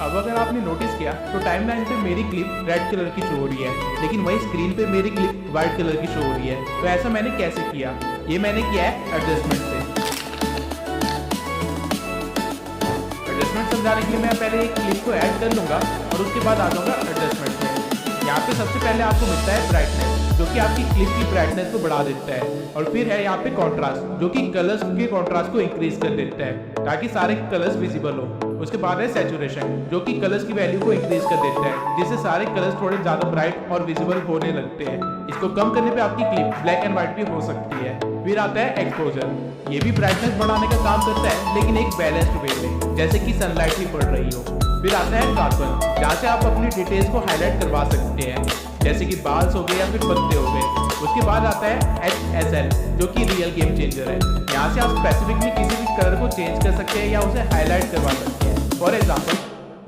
अब अगर आपने नोटिस किया तो टाइमलाइन पे मेरी क्लिप रेड कलर की शो हो रही है, लेकिन वही स्क्रीन पे मेरी क्लिप व्हाइट कलर की शो हो रही है। तो ऐसा मैंने कैसे किया? ये मैंने किया है एडजस्टमेंट से। एडजस्टमेंट समझाने के लिए मैं पहले एक क्लिप को ऐड कर लूंगा और उसके बाद आ जाऊंगा एडजस्टमेंट में। यहाँ पे सबसे पहले आपको मिलता है ब्राइटनेस, जो कि आपकी क्लिप की ब्राइटनेस को बढ़ा देता है और फिर है यहाँ पे कॉन्ट्रास्ट, जो कि कलर्स के कॉन्ट्रास्ट को इंक्रीज कर देता है ताकि सारे कलर्स विजिबल हो। उसके बाद है सैचुरेशन, जो कि कलर्स की वैल्यू को इंक्रीज कर देता है, जिससे सारे कलर्स थोड़े ज्यादा ब्राइट और विजिबल होने लगते हैं। इसको कम करने पे आपकी क्लिप ब्लैक एंड व्हाइट भी हो सकती है। फिर आता है एक्सपोजर, ये भी ब्राइटनेस बढ़ाने का काम करता है, लेकिन एक बैलेंस्ड वे में, जैसे कि सनलाइट ही पड़ रही हो। फिर आता है शार्पन, जहाँ से आप अपनी डिटेल्स को हाईलाइट करवा सकते हैं, जैसे कि बाल्स हो गए या फिर पत्ते हो गए। उसके बाद आता है HSL, जो कि रियल गेम चेंजर है। यहाँ से आप स्पेसिफिकली किसी भी कलर को चेंज कर सकते हैं या उसे हाईलाइट करवा सकते हैं। फॉर एग्जाम्पल,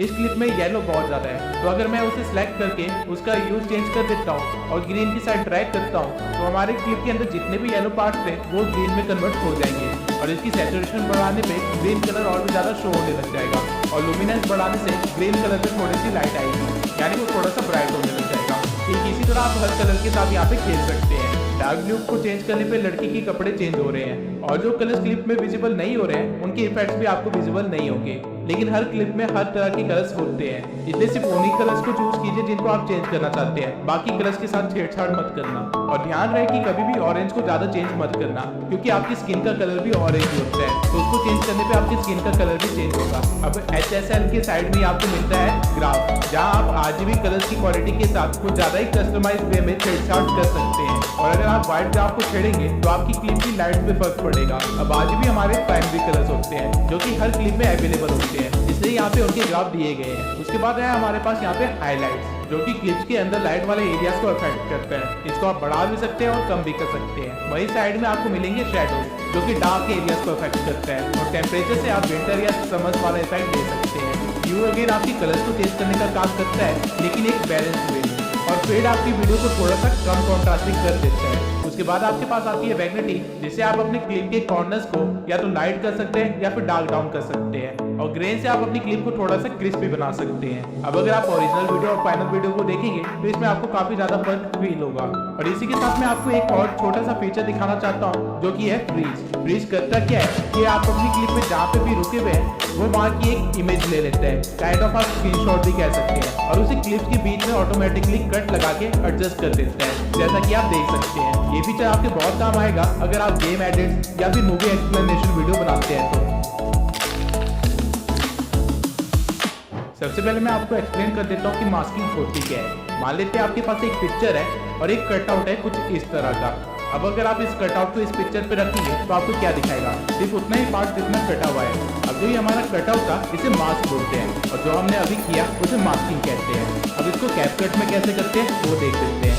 इस क्लिप में येलो बहुत ज़्यादा है, तो अगर मैं उसे सिलेक्ट करके उसका यूज चेंज कर देता हूँ और ग्रीन की साइड ड्रैग करता हूँ, तो हमारे क्लिप के अंदर जितने भी येलो पार्ट्स थे वो ग्रीन में कन्वर्ट हो जाएंगे, और इसकी सैचुरेशन बढ़ाने पे ग्रीन कलर और भी ज़्यादा शो होने लग जाएगा, और लुमिनेंस बढ़ाने से ग्रीन कलर पे थोड़ी सी लाइट आएगी, यानी वो थोड़ा सा ब्राइट होने लग जाएगा। ठीक इसी तरह आप हर कलर के साथ यहाँ पे खेल सकते हैं। डार्क ब्लू को चेंज करने पे लड़की के कपड़े चेंज हो रहे हैं, और जो कलर्स क्लिप में विजिबल नहीं हो रहे हैं उनके इफेक्ट्स भी आपको विजिबल नहीं होंगे, लेकिन हर क्लिप में हर तरह के कलर्स होते हैं, इसलिए सिर्फ उन्हीं कलर्स को चूज कीजिए जिनको आप चेंज करना चाहते हैं, बाकी कलर्स के साथ छेड़छाड़ मत करना। और ध्यान रहे कि कभी भी ऑरेंज को ज्यादा चेंज मत करना, क्योंकि आपकी स्किन का कलर भी ऑरेंज ही होता है, तो उसको चेंज करने पे आपकी स्किन का कलर भी चेंज होगा। अब HSL के साइड में आपको मिलता है ग्राफ, जहाँ आप RGB कलर्स की क्वालिटी के साथ कुछ ज्यादा ही कस्टमाइज वे में छेड़छाड़ कर सकते हैं, और अगर आप व्हाइट ग्राफ को छेड़ेंगे तो आपकी क्लिप की लाइट पे फर्क पड़ेगा। अब RGB हमारे प्राइमरी कलर्स होते हैं, जो कि हर क्लिप में अवेलेबल होते हैं, इसलिए यहाँ पे उनके ग्राफ दिए गए हैं। उसके बाद है हमारे पास यहाँ पे हाईलाइट्स, जो कि क्लिप्स के अंदर लाइट वाले एरियाज को अफेक्ट करते हैं। इसको आप बढ़ा भी सकते हैं और कम भी कर सकते हैं। वही साइड में आपको मिलेंगे शैडोज, जो कि डार्क एरियाज को अफेक्ट करता है, और टेम्परेचर से आप विंटर या समर वाला इफेक्ट दे सकते हैं। व्यू अगेन आपकी कलर्स को चेंज करने का काम करता है, लेकिन एक बैलेंस वे में, और फेड आपकी वीडियो को थोड़ा सा कम कॉन्ट्रास्टिंग कर देता है। उसके बाद आपके पास आती है वैग्निटी, जिससे आप अपने क्लिप के कॉर्नर्स को या तो लाइट कर सकते हैं या फिर डार्क डाउन कर सकते हैं, और ग्रेन से आप अपनी क्लिप को थोड़ा सा क्रिस्पी बना सकते हैं। अब अगर आप ओरिजिनल वीडियो और फाइनल वीडियो को देखेंगे तो इसमें आपको काफी ज्यादा फर्क फील होगा। और इसी के साथ मैं आपको एक और छोटा सा फीचर दिखाना चाहता हूँ, जो कि है फ्रीज। फ्रीज करता क्या है कि आप अपनी क्लिप में जहाँ पे भी रुके हुए हैं वो वहाँ की एक इमेज ले लेते हैं, काइंड ऑफ आप स्क्रीनशॉट भी कह सकते हैं, और उसे क्लिप्स के बीच में ऑटोमेटिकली कट लगा के एडजस्ट कर देता है, जैसा कि आप देख सकते हैं। ये फीचर आपके बहुत काम आएगा अगर आप गेम एडिट्स या फिर मूवी एक्सप्लेनेशन वीडियो बनाते हैं तो। सबसे पहले मैं आपको एक्सप्लेन कर देता हूँ कि मास्किंग होती क्या है। मान लेते हैं आपके पास एक पिक्चर है और एक कटआउट है कुछ इस तरह का। अब अगर आप इस कटआउट को इस पिक्चर पे रखेंगे तो आपको क्या दिखाएगा, सिर्फ उतना ही पार्ट जितना कटा हुआ है। अब जो ये हमारा कटआउट था इसे मास्क बोलते हैं, और जो हमने अभी किया उसे मास्किंग कहते हैं। अब इसको कैपकट में कैसे करते हैं वो देख लेते हैं।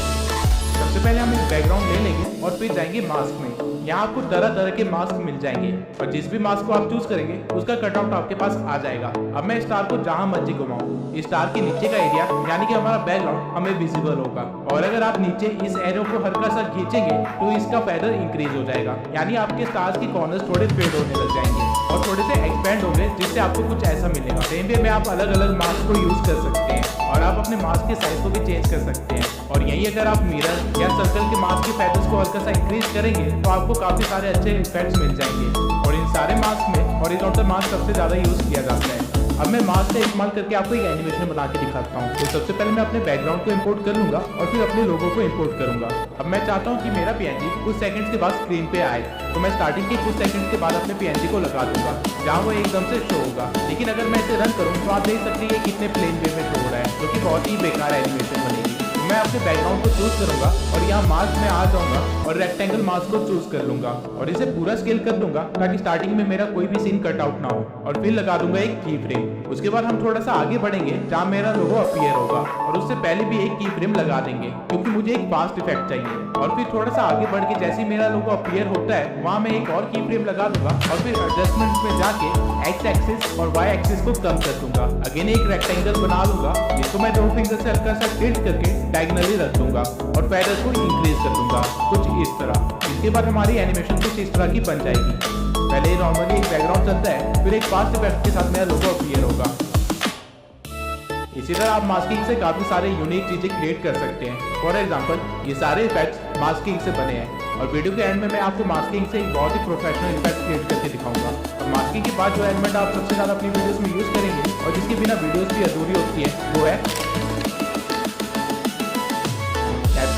सबसे पहले हम एक बैकग्राउंड ले लेंगे और फिर जाएंगे मास्क में। यहाँ आपको तरह तरह के मास्क मिल जाएंगे, और जिस भी मास्क को आप चूज करेंगे उसका कटआउट आपके पास आ जाएगा। अब मैं स्टार को जहां मर्जी घुमाऊं, स्टार के नीचे का एरिया यानी कि हमारा बैकग्राउंड हमें विजिबल होगा, और अगर आप नीचे इस एरो को हल्का सा खींचेंगे तो इसका फेदर इंक्रीज हो जाएगा, यानी आपके स्टार्स के कॉर्नर्स थोड़े फेड होने लग जाएंगे और थोड़े से एक्सपेंड होंगे, जिससे आपको कुछ ऐसा मिलेगा। सेम वे में आप अलग अलग मास्क को यूज कर सकते हैं, और आप अपने मास्क के साइज को भी चेंज कर सकते हैं। और यही अगर आप मिरर या सर्कल के मास्क के फेदर्स को हल्का सा इंक्रीज करेंगे तो आपको काफी सारे अच्छे इफेक्ट्स मिल जाएंगे। और इन सारे मास्क में हॉरिजॉन्टल मास्क सबसे ज्यादा यूज किया जाता है। अब मैं मास्क का इस्तेमाल करके आपको एक एनिमेशन बना के दिखाता हूँ। तो सबसे पहले मैं अपने बैकग्राउंड को इंपोर्ट कर लूंगा और फिर अपने लोगो को इंपोर्ट करूंगा। अब मैं चाहता हूँ कि मेरा PNG कुछ सेकंड्स के बाद स्क्रीन पे आए, तो मैं स्टार्टिंग के कुछ सेकंड्स के बाद अपने PNG को लगा दूंगा जहाँ वो एकदम से शो होगा। लेकिन अगर मैं इसे रन करूँ तो आप देख सकते हैं कितने प्लेन वे में शो हो रहा है, जो कि बहुत ही बेकार एनिमेशन बनेगी। मैं अपने बैकग्राउंड को चूज करूंगा और यहाँ मास्क में आ जाऊंगा और रेक्टेंगल मास्क को चूज कर लूंगा और इसे पूरा स्केल कर दूंगा ताकि स्टार्टिंग में मेरा कोई भी सीन कट आउट ना हो, और फिर लगा दूंगा एक की फ्रेम। उसके बाद हम थोड़ा सा आगे बढ़ेंगे जहाँ मेरा लोगो अपीयर होगा, और उससे पहले भी एक की फ्रेम लगा देंगे क्योंकि मुझे एक फास्ट इफेक्ट चाहिए। और फिर थोड़ा सा आगे बढ़ के जैसे मेरा लोगो अपीयर होता है वहाँ मैं एक और की फ्रेम लगा दूंगा, और फिर एडजस्टमेंट में जाके एक्स एक्सिस और वाई एक्सिस को कम कर दूंगा। अगेन एक रेक्टेंगल बना लूंगा जिसको मैं दो फिंगर से हल्का सा टिल्ट करके डायगोनली रख दूंगा और फेदर को इंक्रीज कर दूंगा कुछ इस तरह। इसके बाद हमारी एनिमेशन कुछ इस तरह की बन जाएगी। पहले नॉर्मली एक बैकग्राउंड चलता है, फिर एक फास्ट इफेक्ट के साथ मेरा लोगो अपीयर होगा। इसी तरह आप मास्किंग से काफी सारे यूनिक चीजें क्रिएट कर सकते हैं। फॉर एग्जांपल ये सारे इफेक्ट्स मास्किंग से बने हैं, और वीडियो के एंड में मैं आपको मास्किंग से एक बहुत ही प्रोफेशनल इफेक्ट क्रिएट करके दिखाऊंगा। और मास्किंग के बाद जो एलिमेंट आप सबसे ज्यादा अपनी वीडियोस में यूज करेंगे और जिसके बिना वीडियोस भी अधूरी होती है वो है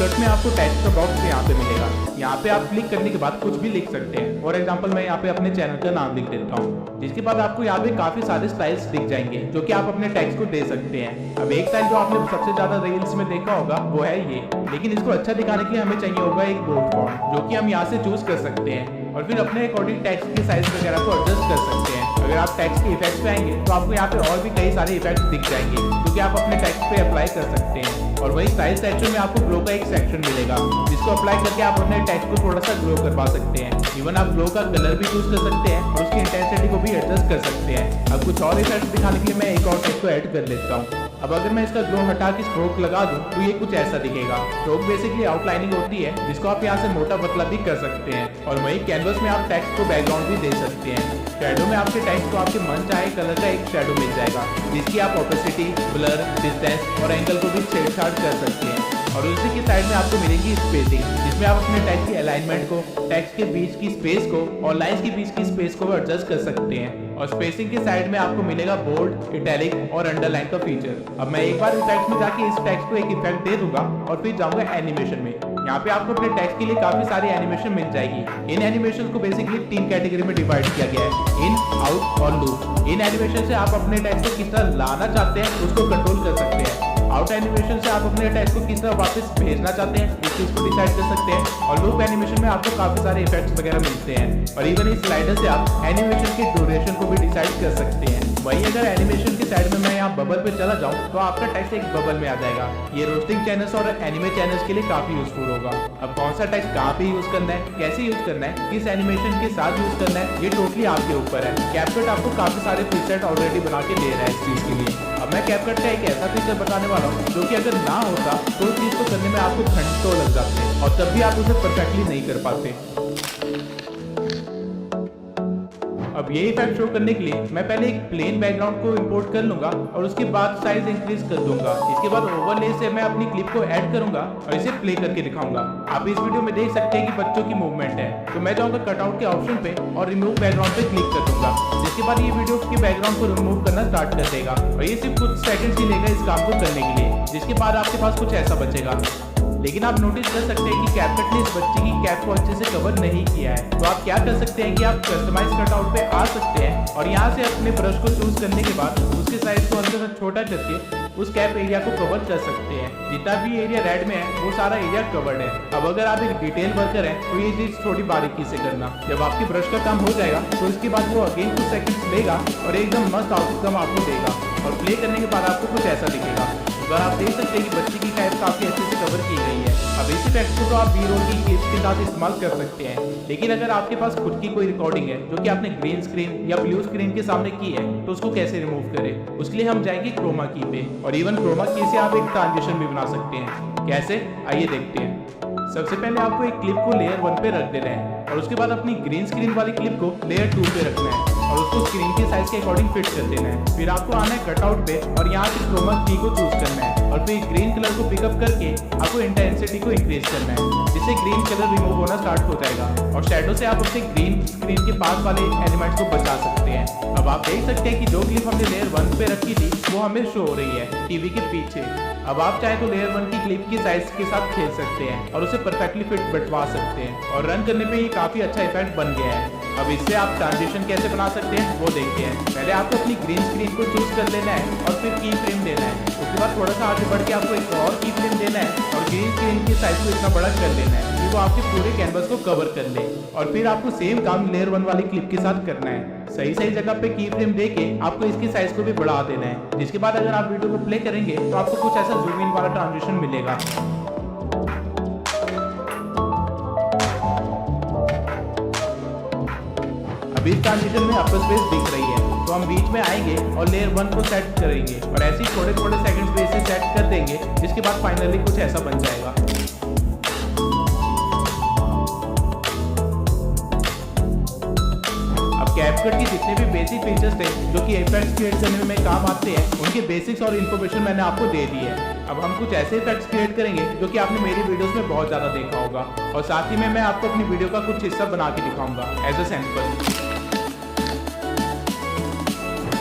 कैपकट में आपको टेक्स्ट का बॉक्स यहाँ पे मिलेगा। यहाँ पे आप क्लिक करने के बाद कुछ भी लिख सकते हैं। फॉर एग्जांपल मैं यहाँ पे अपने चैनल का नाम लिख देता हूँ, जिसके बाद आपको यहाँ पे काफी सारे स्टाइल्स दिख जाएंगे जो कि आप अपने टेक्स्ट को दे सकते हैं। अब एक स्टाइल जो आपने सबसे ज्यादा रील्स में देखा होगा वो है ये, लेकिन इसको अच्छा दिखाने के लिए हमें चाहिए होगा एक बोल्ड फॉन्ट, जो कि हम यहाँ से चूज कर सकते हैं और फिर अपने अकॉर्डिंग टेक्स्ट के साइज वगैरह को एडजस्ट कर सकते हैं। अगर आप टेक्स्ट के इफेक्ट्स पे आएंगे तो आपको यहाँ पे और भी कई सारे इफेक्ट्स दिख जाएंगे जो कि आप अपने टेक्स्ट पे अप्लाई कर सकते हैं। और वही स्टाइल सेक्शन में आपको ग्लो का एक सेक्शन मिलेगा, जिसको अप्लाई करके आप अपने टेक्स्ट को थोड़ा सा ग्लो करवा सकते हैं। इवन आप ग्लो का कलर भी यूज कर सकते हैं और उसकी इंटेंसिटी को भी एडजस्ट कर सकते हैं। अब कुछ और इफेक्ट्स दिखाने के लिए मैं एक और टेक्स्ट को ऐड कर लेता हूँ। अब अगर मैं इसका ग्लो हटा के स्ट्रोक लगा दूं तो ये कुछ ऐसा दिखेगा। स्ट्रोक बेसिकली आउटलाइनिंग होती है, जिसको आप यहाँ से मोटा पतला भी कर सकते हैं। और वही कैनवस में आप टेक्स्ट को बैकग्राउंड भी दे सकते हैं। शैडो में आपके टेक्स्ट को आपके मन चाहे कलर का एक शैडो मिल जाएगा, जिसकी आप ओपेसिटी, ब्लर, डिस्टेंस और एंगल को भी छेड़छाड़ कर सकते हैं। और उसी की साइड में आपको मिलेगी स्पेसिंग, जिसमें आप अपने टेक्स्ट की अलाइनमेंट को, टेक्स्ट के बीच की स्पेस को और लाइंस के बीच की स्पेस को एडजस्ट कर सकते हैं। और स्पेसिंग के साइड में आपको मिलेगा बोल्ड, इटैलिक और अंडरलाइन का फीचर। अब मैं एक बार इफेक्ट्स में जाके इस टेक्स्ट को एक इफेक्ट दे दूंगा और फिर जाऊंगा एनिमेशन में। यहाँ पे आपको अपने टेक्स्ट के लिए काफी सारी एनिमेशन मिल जाएगी। इन एनिमेशन को बेसिकली 3 कैटेगरी में डिवाइड किया गया है, इन, आउट और लूप। इन एनिमेशन से आप अपने टेक्स्ट को किस तरह लाना चाहते हैं उसको कंट्रोल कर सकते हैं। आउट एनिमेशन से आप अपने टेक्स्ट को किस तरह वापस भेजना चाहते हैं इस चीज को डिसाइड कर सकते हैं। और लूप एनिमेशन में आपको काफी सारे इफेक्ट्स वगैरह मिलते हैं। और इवन इस स्लाइडर से आप एनिमेशन के ड्यूरेशन को भी डिसाइड कर सकते हैं। वहीं अगर एनिमेशन की साइड में मैं यहाँ बबल पे चला जाऊँ तो आपका टेक्स्ट एक बबल में आ जाएगा। ये रोस्टिंग चैनल्स और एनिमे चैनल्स के लिए काफी यूजफुल होगा। अब कौन सा टेक्स्ट कहाँ पे यूज करना है, कैसे यूज करना है, किस एनिमेशन के साथ यूज करना है, ये टोटली आपके ऊपर है। कैपकट आपको काफी सारे प्रीसेट ऑलरेडी बना के दे रहा है इस चीज के लिए। अब मैं कैपकट का एक ऐसा फीचर बताने वाला हूँ जो कि अगर ना होता तो उस चीज को करने में आपको घंटों लग जाते और तब भी आप उसे परफेक्टली नहीं कर पाते। अब ये इफेक्ट शो करने के लिए मैं पहले एक प्लेन बैकग्राउंड को इंपोर्ट कर लूंगा और उसके बाद साइज इंक्रीज कर दूंगा। इसके बाद ओवरले से मैं अपनी क्लिप को ऐड करूंगा और इसे प्ले करके दिखाऊंगा। आप इस वीडियो में देख सकते हैं कि बच्चों की मूवमेंट है। तो मैं जाऊंगा कटआउट के ऑप्शन पे और रिमूव बैकग्राउंड पे क्लिक कर दूंगा, जिसके बाद ये वीडियो के बैकग्राउंड को रिमूव करना स्टार्ट कर देगा। और ये सिर्फ कुछ सेकंड्स ही लेगा इस काम को करने के लिए, जिसके बाद आपके पास कुछ ऐसा बचेगा। लेकिन आप नोटिस कर सकते हैं कि कैपकट ने इस बच्चे की कैप को अच्छे से कवर नहीं किया है। तो आप क्या कर सकते हैं कि आप कस्टमाइज कटआउट पे आ सकते हैं और यहाँ से अपने ब्रश को चूज करने के बाद उसके साइज को हल्का सा छोटा करके उस कैप एरिया को कवर कर सकते हैं। जितना भी एरिया रेड में है वो सारा एरिया कवर्ड है। अब अगर आप एक डिटेल वर्कर हैं तो ये चीज थोड़ी बारीकी से करना। जब आपकी ब्रश का काम हो जाएगा तो इसके बाद वो अगेन कुछ सेकंड्स लेगा और एकदम मस्त आउटकम आपको देगा। और प्ले करने के बाद आपको कुछ ऐसा दिखेगा। अगर आप देख सकते हैं कि बच्चे की कैप काफी अच्छे से कवर की गई है। अब इसी इफेक्ट को तो आप बी रोल की क्लिप्स के साथ इस्तेमाल कर सकते हैं। लेकिन अगर आपके पास खुद की कोई रिकॉर्डिंग है जो कि आपने ग्रीन स्क्रीन या ब्लू स्क्रीन के सामने की है तो उसको कैसे रिमूव करें, उसके लिए हम जाएंगे क्रोमा की पे। और इवन क्रोमा की से आप एक ट्रांजिशन भी बना सकते हैं। कैसे, आइए देखते हैं। सबसे पहले आपको एक क्लिप को लेयर 1 पे रख देना है और उसके बाद अपनी ग्रीन स्क्रीन वाली क्लिप को लेयर 2 पे रखना है और उसको स्क्रीन के साइज के अकॉर्डिंग फिट कर देना है। फिर आपको आना है कटआउट पे और यहाँ से क्रोमा की को चूज करना है और फिर ग्रीन कलर को पिकअप करके आपको इंटेंसिटी को इंक्रीज करना है, जिससे ग्रीन कलर रिमूव होना स्टार्ट हो जाएगा। और शैडो से आप अपने ग्रीन स्क्रीन के पास वाले एलिमेंट्स को बचा सकते हैं। अब आप देख सकते हैं कि जो क्लिप हमने लेयर 1 पे रखी थी वो हमें शो हो रही है टीवी के पीछे। अब आप चाहे तो लेयर 1 की क्लिप की साइज के साथ खेल सकते हैं और उसे परफेक्टली फिट बैठवा सकते हैं। और रन करने पे ये काफी अच्छा इफेक्ट बन गया है। अब इससे आप ट्रांजिशन कैसे बना सकते हैं वो देखते हैं। पहले आपको अपनी ग्रीन स्क्रीन को चूज कर लेना है और फिर की फ्रेम देना है। उसके बाद थोड़ा सा आगे बढ़ के आपको एक और की फ्रेम देना है और ग्रीन स्क्रीन की साइज को इतना बड़ा कर लेना है कि वो आपके पूरे कैनवस को कवर कर ले। और फिर आपको सेम काम लेयर 1 वाली क्लिप के साथ करना है। सही सही जगह पे की फ्रेम देके आपको इसकी साइज को भी बढ़ा देना है, जिसके बाद अगर आप वीडियो को प्ले करेंगे तो आपको कुछ ऐसा जूम इन वाला ट्रांजिशन मिलेगा। अभी इस ट्रांजिशन में अपर स्पेस दिख रही है तो हम बीच में आएंगे और लेयर 1 को सेट करेंगे और ऐसे ही थोड़े थोड़े सेकंड्स पे इसे सेट कर देंगे, जिसके बाद फाइनली कुछ ऐसा बन जाएगा। कैपकट की जितने भी बेसिक फीचर्स थे जो कि इफेक्ट्स क्रिएट करने में काम आते हैं, उनके बेसिक्स और इन्फॉर्मेशन मैंने आपको दे दी है। अब हम कुछ ऐसे इफेक्ट्स क्रिएट करेंगे जो कि आपने मेरी वीडियोस में बहुत ज्यादा देखा होगा और साथ ही में मैं आपको अपनी वीडियो का कुछ हिस्सा बना के दिखाऊंगा एज अ सैंपल।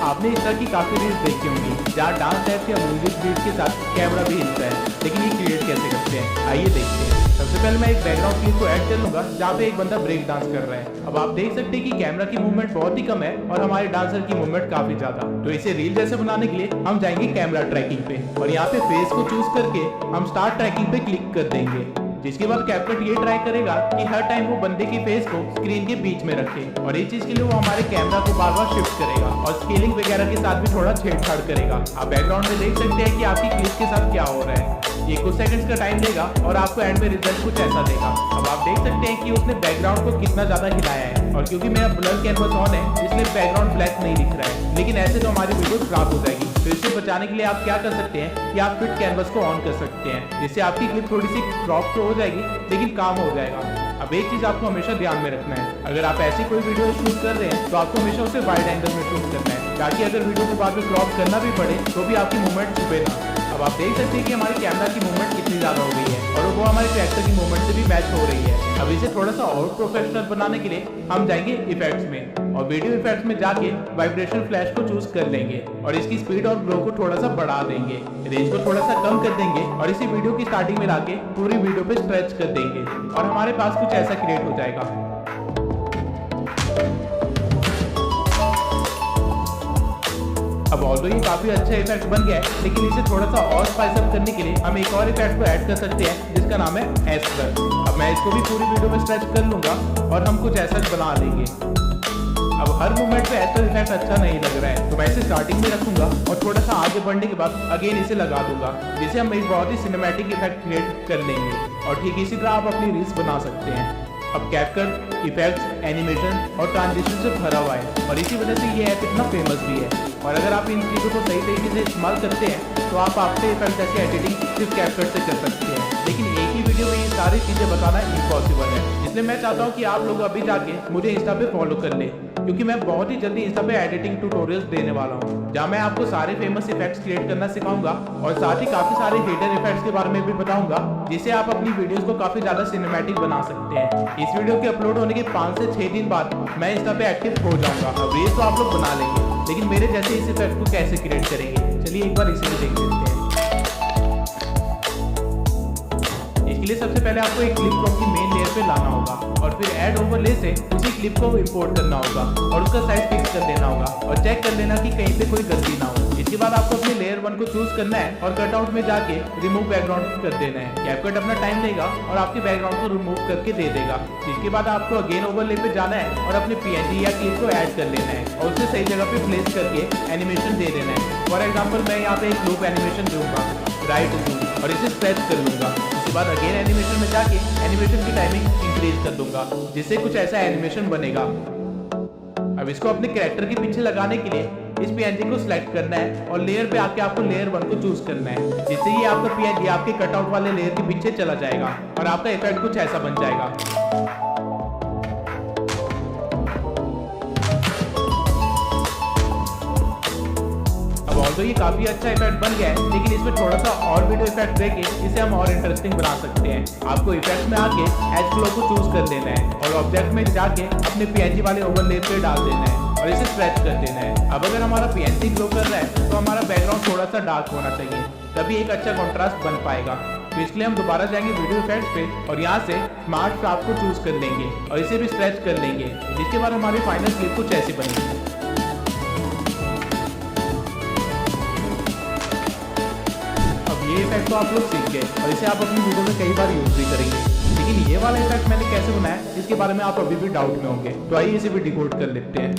आपने इस तरह की काफी रील्स देखी होंगी जहाँ डांस स्टेप्स या म्यूजिक बीट के साथ कैमरा भी हिलता है, लेकिन ये क्रिएट कैसे करते हैं आइए देखते हैं। सबसे पहले मैं एक बैकग्राउंड क्लिप को ऐड कर लूंगा जहाँ पे एक बंदा ब्रेक डांस कर रहा है। अब आप देख सकते हैं कि कैमरा की मूवमेंट बहुत ही कम है और हमारे डांसर की मूवमेंट काफी ज्यादा। तो इसे रील जैसे बनाने के लिए हम जाएंगे कैमरा ट्रैकिंग पे और यहाँ पे फेस को चूज करके हम स्टार्ट ट्रैकिंग पे क्लिक कर देंगे, जिसके बाद कैपकट ये ट्राई करेगा कि हर टाइम वो बंदे की फेस को स्क्रीन के बीच में रखे और इस चीज के लिए वो हमारे कैमरा को बार बार शिफ्ट करेगा और स्केलिंग वगैरह के साथ भी थोड़ा छेड़छाड़ करेगा। आप बैकग्राउंड में देख सकते हैं कि आपकी क्लिप के साथ क्या हो रहा है। ये कुछ सेकंड्स का टाइम लेगा और आपको एंड में रिजल्ट कुछ ऐसा देगा। अब आप देख सकते हैं कि उसने बैकग्राउंड को कितना ज्यादा हिलाया है और क्योंकि मेरा ब्लर कैनवस ऑन है इसलिए बैकग्राउंड ब्लैक नहीं दिख रहा है, लेकिन ऐसे तो हमारी वीडियो खराब हो जाएगी। तो इससे बचाने के लिए आप क्या कर सकते हैं कि आप फिट कैनवस को ऑन कर सकते हैं, जिससे आपकी क्लिप थोड़ी सी क्रॉप तो हो जाएगी लेकिन काम हो जाएगा। अब एक चीज आपको हमेशा ध्यान में रखना है, अगर आप ऐसी कोई वीडियो शूट कर रहे हैं तो आपको हमेशा उसे वाइड एंगल में शूट करना है, ताकि अगर वीडियो को बाद में क्रॉप करना भी पड़े तो भी आपकी मूवमेंट छुपे ना। अब आप देख सकते हैं कि हमारे कैमरा की मूवमेंट कितनी ज्यादा हो गई है और वो हमारे कैरेक्टर की मूवमेंट से भी मैच हो रही है। अब इसे थोड़ा सा और प्रोफेशनल बनाने के लिए हम जाएंगे इफेक्ट्स में और वीडियो इफेक्ट्स में जाके वाइब्रेशन फ्लैश को चूज कर लेंगे और इसकी स्पीड और ग्लो को थोड़ा सा बढ़ा देंगे, रेंज को थोड़ा सा कम कर देंगे और इसी वीडियो की स्टार्टिंग में लाके पूरी वीडियो पे स्ट्रेच कर देंगे और हमारे पास कुछ ऐसा क्रिएट हो जाएगा। अब ऑल्दो ये काफी अच्छा इफेक्ट बन गया है, लेकिन इसे थोड़ा सा और स्पाइस अप करने के लिए हम एक और इफेक्ट को ऐड कर सकते हैं जिसका नाम है एस्पर। अब मैं इसको भी पूरी वीडियो में स्ट्रेच कर लूंगा और हम कुछ ऐसा बना लेंगे। अब हर मूवमेंट पे एस्पर इफेक्ट अच्छा नहीं लग रहा है तो मैं इसे स्टार्टिंग में रखूंगा और थोड़ा सा आगे बढ़ने के बाद अगेन इसे लगा दूंगा, जिससे हम एक बहुत ही सिनेमैटिक इफेक्ट क्रिएट कर लेंगे और ठीक इसी तरह आप अपनी रील्स बना सकते हैं। अब कैपकट इफेक्ट्स, एनिमेशन और ट्रांजिशन से भरा हुआ है और इसी वजह से ये ऐप इतना फेमस भी है। और अगर आप इन चीज़ों को सही तरीके से इस्तेमाल करते हैं तो आप आफ्टर इफेक्ट जैसी एडिटिंग सिर्फ कैपकट से कर सकते हैं, लेकिन एक ही वीडियो में ये सारी चीज़ें बताना इम्पॉसिबल है। इसलिए मैं चाहता हूँ कि आप लोग अभी जाके मुझे इंस्टा पे फॉलो कर ले, क्योंकि मैं बहुत ही जल्दी इंस्टा पे एडिटिंग ट्यूटोरियल्स देने वाला हूँ जहाँ मैं आपको सारे फेमस इफेक्ट्स क्रिएट करना सिखाऊंगा और साथ ही काफी सारे हिडन इफेक्ट्स के बारे में भी बताऊंगा, जिससे आप अपनी वीडियोस को काफी ज्यादा सिनेमैटिक बना सकते हैं। इस वीडियो के अपलोड होने के 5 से 6 दिन बाद मैं इंस्टा पे एक्टिव हो जाऊंगा। अब रील्स तो आप लोग बना लेंगे, लेकिन मेरे जैसे इस इफेक्ट को कैसे क्रिएट करेंगे, चलिए एक बार इसे भी देख लेते हैं। इसके लिए सबसे पहले आपको एक क्लिप को अपनी मेन लेयर पे लाना होगा और फिर ऐड ओवरले से उसी क्लिप को इंपोर्ट करना होगा और उसका साइज फिक्स कर देना होगा और चेक कर लेना कि कहीं पे कोई गलती ना हो। इसके बाद आपको अपने लेयर 1 को चूज करना है और कटआउट में जाके रिमूव बैकग्राउंड कर देना है। कैपकट अपना टाइम लेगा और आपके बैकग्राउंड को रिमूव करके दे देगा। इसके बाद आपको अगेन ओवरले पे जाना है और अपने पीएनजी या क्लिप को ऐड कर लेना है और उसे सही जगह पे प्लेस करके एनिमेशन दे देना है। फॉर एग्जाम्पल मैं यहाँ पे एक लूप एनिमेशन दूंगा राइट और इसे स्ट्रेच कर लूंगा। उसके बाद अगेन एनिमेशन में जाके एनिमेशन की टाइमिंग इंक्रीज कर दूंगा, जिससे कुछ ऐसा एनिमेशन बनेगा। अब इसको अपने कैरेक्टर के पीछे लगाने के लिए इस पीएनजी को सिलेक्ट करना है और लेयर पे आके आपको लेयर 1 को चूज करना है, जिससे ये आपका पीएनजी आपके कटआउट वाले लेयर के पीछे चला जाएगा और आपका इफेक्ट कुछ ऐसा बन जाएगा। तो ये काफी अच्छा इफेक्ट बन गया है, लेकिन इसमें थोड़ा सा और वीडियो इफेक्ट देके इसे हम और इंटरेस्टिंग बना सकते हैं। आपको इफेक्ट में आके एज ग्लो को चूज कर देना है और ऑब्जेक्ट में जाके अपने पीएनजी वाले ओवरले पे डाल देना है और इसे स्ट्रेच कर देना है। अब अगर हमारा पीएनजी ग्लो कर रहा है तो हमारा बैकग्राउंड थोड़ा सा डार्क होना चाहिए, तभी एक अच्छा कॉन्ट्रास्ट बन पाएगा। तो इसलिए हम दोबारा जाएंगे वीडियो इफेक्ट्स पे और यहाँ से स्मार्ट क्राफ्ट को चूज कर लेंगे और इसे भी स्ट्रेच कर लेंगे, जिसके बाद हमारी फाइनल क्लिप कुछ ऐसी बनेगी। ये इफेक्ट तो आप लोग सीख गए और इसे आप अपनी वीडियो में कई बार यूज भी करेंगे, लेकिन ये वाला इफेक्ट मैंने कैसे बनाया इसके बारे में आप अभी भी डाउट में होंगे, तो आइए इसे भी डिकोड कर लेते हैं।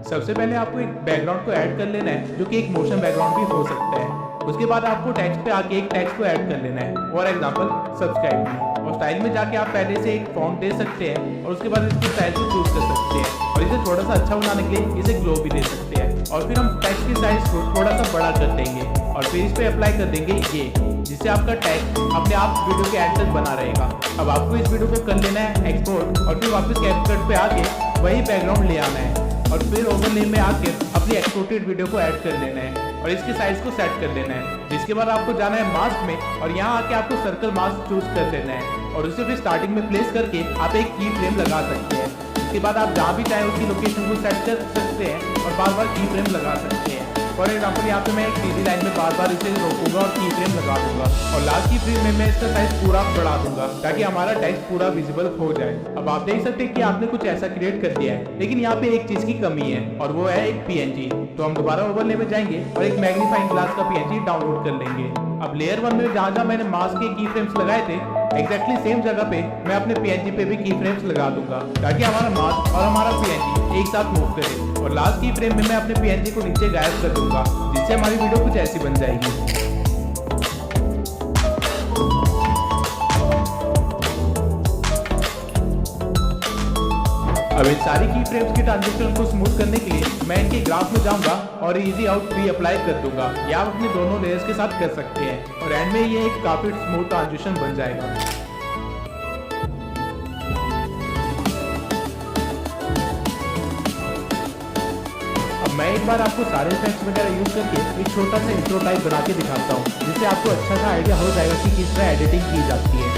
सबसे पहले आपको एक बैकग्राउंड को ऐड कर लेना है, जो कि एक मोशन बैकग्राउंड भी हो सकता है। उसके बाद आपको टेक्स्ट पे आके एक टेक्स्ट को ऐड कर लेना है, फॉर एग्जांपल सब्सक्राइब मी, और स्टाइल में जाके आप पहले से एक फॉन्ट दे सकते हैं और उसके बाद इसके साइज को चूज कर सकते हैं और इसे थोड़ा सा अच्छा बनाने के लिए इसे ग्लो भी दे सकते हैं और फिर हम टेक्स्ट की साइज को थोड़ा सा बड़ा कर देंगे और फिर इस पे अप्लाई कर देंगे ये, जिससे आपका टेक्स्ट अपने आप वीडियो के एंड तक बना रहेगा। अब आपको इस वीडियो को कर लेना है एक्सपोर्ट और फिर वापस कैपकट पे आके वही बैकग्राउंड ले आना है और फिर ओवरले में आके अपनी एक्सपोर्टेड वीडियो को ऐड कर लेना है और इसके साइज को सेट कर देना है। जिसके बाद आपको जाना है मास्क में और यहाँ आके आपको सर्कल मास्क चूज कर लेना है और उसे फिर स्टार्टिंग में प्लेस करके आप एक की फ्रेम लगा सकते हैं। इसके बाद आप जहाँ भी चाहे उसकी लोकेशन को सेट कर सकते हैं और बार बार की फ्रेम लगा सकते हैं। फॉर एग्जाम्पल यहाँ पे मैं एक सीधी लाइन में बार बार इसे रोकूंगा और की फ्रेम लगा दूंगा और लास्ट की फ्रेम में मैं इसका साइज पूरा बढ़ा दूंगा ताकि हमारा टेक्स्ट पूरा विजिबल हो जाए। अब आप देख सकते हैं कि आपने कुछ ऐसा क्रिएट कर दिया है, लेकिन यहाँ पे एक चीज की कमी है और वो है एक पीएनजी। तो हम दोबारा ओवरले में जाएंगे और एक मैग्नीफाइंग ग्लास का पीएनजी डाउनलोड कर लेंगे। अब लेयर 1 में जहाँ मैंने मास्क के की फ्रेम्स लगाए थे एग्जैक्टली सेम जगह पे मैं अपने पीएनजी पे भी की फ्रेम्स लगा दूंगा ताकि हमारा मास्क और हमारा पीएनजी एक साथ मूव करे। और लास्ट की फ्रेम में मैं अपने पीएनजी को नीचे गायब कर दूंगा जिससे हमारी वीडियो कुछ ऐसी बन जाएगी। अब इन सारी की फ्रेम्स के ट्रांजिशन को स्मूथ करने के लिए मैं इनके ग्राफ में जाऊंगा और इजी आउट भी अप्लाई कर दूंगा। या आप अपने दोनों लेयर्स के साथ कर सकते हैं और एंड में ये एक काफी स्मूथ ट्रांजिशन बन जाएगा। अब मैं एक बार आपको सारे इफेक्ट्स वगैरह यूज करके एक छोटा सा इंट्रो टाइप बना के दिखाता हूँ जिससे आपको अच्छा सा आइडिया हो जाएगा कि किस तरह एडिटिंग की जाती है।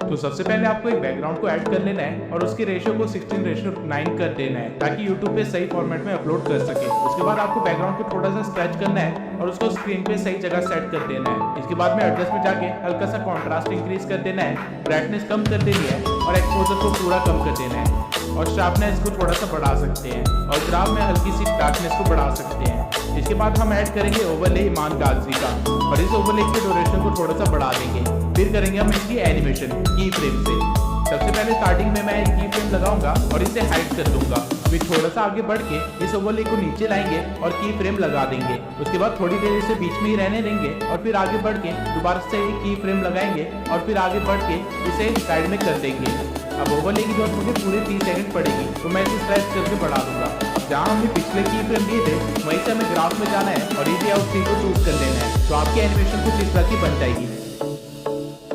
तो सबसे पहले आपको एक बैकग्राउंड को ऐड कर लेना है और उसके रेशियो को 16:9 कर देना है ताकि YouTube पे सही फॉर्मेट में अपलोड कर सके। उसके बाद आपको बैकग्राउंड को थोड़ा सा स्ट्रेच करना है और उसको स्क्रीन पे सही जगह सेट कर देना है। इसके बाद में एडजस्ट में जाके हल्का सा कॉन्ट्रास्ट इंक्रीज कर देना है, ब्राइटनेस कम कर देनी है और एक्सपोजर को पूरा कम कर देना है और शार्पनेस को थोड़ा सा बढ़ा सकते हैं और ग्राफ में हल्की सी डार्कनेस को बढ़ा सकते हैं। इसके बाद हम ऐड करेंगे ओवरले ईमान गाजी का और इस ओवरले के ड्यूरेशन को थोड़ा सा बढ़ा देंगे। फिर करेंगे हम इसकी एनिमेशन की फ्रेम से। सबसे पहले स्टार्टिंग में मैं एक की फ्रेम लगाऊंगा और इसे हाइड कर दूंगा। फिर थोड़ा सा आगे बढ़ के इस ओवरले को नीचे लाएंगे और की फ्रेम लगा देंगे। उसके बाद थोड़ी देर इसे बीच में ही रहने देंगे और फिर आगे बढ़ के दोबारा से एक की फ्रेम लगाएंगे और फिर आगे बढ़ के इसे साइड में कर देंगे। अब ओवरले की जरूरत मुझे पूरे 30 सेकंड पड़ेगी तो मैं इसे स्ट्रेच करके बढ़ा दूंगा। अब जहाँ हमने पिछले की फ्रेम लिए थे वहीं से हमें ग्राफ में जाना है और इजी आउट को चूज कर लेना है तो आपकी एनिमेशन कुछ इस तरह की बन जाएगी।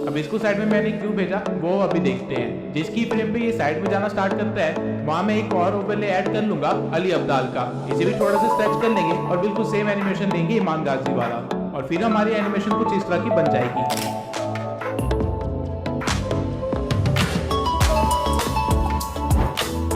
अब इसको साइड में मैंने क्यों भेजा वो अभी देखते हैं। जिस की फ्रेम पे ये साइड में जाना स्टार्ट करता है वहां मैं एक और ओवरले ऐड कर लूंगा अली अब्दाल का। इसे भी थोड़ा सा स्ट्रेच कर लेंगे और बिल्कुल सेम एनिमेशन देंगे ईमान गाजी वाला और फिर हमारी एनिमेशन कुछ इस तरह की बन जाएगी।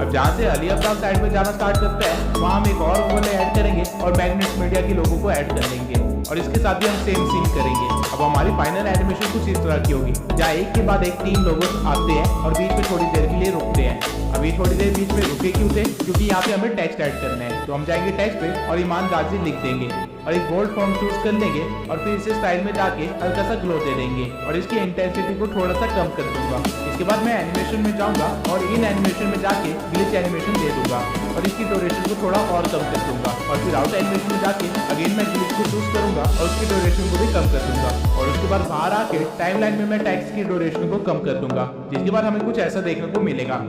अब जहाँ से अली अब्दाल साइड में जाना स्टार्ट करता है वहाँ हम एक और ओवरले ऐड करेंगे और मैग्नेट्स मीडिया के लोगों को ऐड कर लेंगे और इसके साथ भी हम सेम सीन करेंगे। अब हमारी फाइनल एनिमेशन कुछ इस तरह की होगी जहाँ एक के बाद एक 3 लोग आते हैं और बीच में थोड़ी देर के लिए रुकते हैं। अभी थोड़ी देर बीच में रुके क्यों थे क्योंकि यहाँ पे हमें टेक्स्ट ऐड करना है तो हम जाएंगे टेक्स्ट पे और ईमान गाजी लिख देंगे और एक बोल्ड फॉन्ट चूज कर लेंगे और फिर इसे स्टाइल में जाके हल्का सा ग्लो दे देंगे और इसकी इंटेंसिटी को थोड़ा सा कम कर दूंगा। इसके बाद मैं एनिमेशन में जाऊंगा और इन एनिमेशन में जाके ग्लिच एनिमेशन दे दूंगा और इसकी ड्यूरेशन को थोड़ा और कम कर दूंगा और फिर आउट एनिमेशन में जाके अगेन मैं ग्लिच को चूज करूंगा और उसकी ड्यूरेशन को भी कम कर दूंगा और उसके बाद बाहर आके टाइमलाइन में मैं टेक्स्ट की ड्यूरेशन को कम कर दूंगा जिसके बाद हमें कुछ ऐसा देखने को मिलेगा।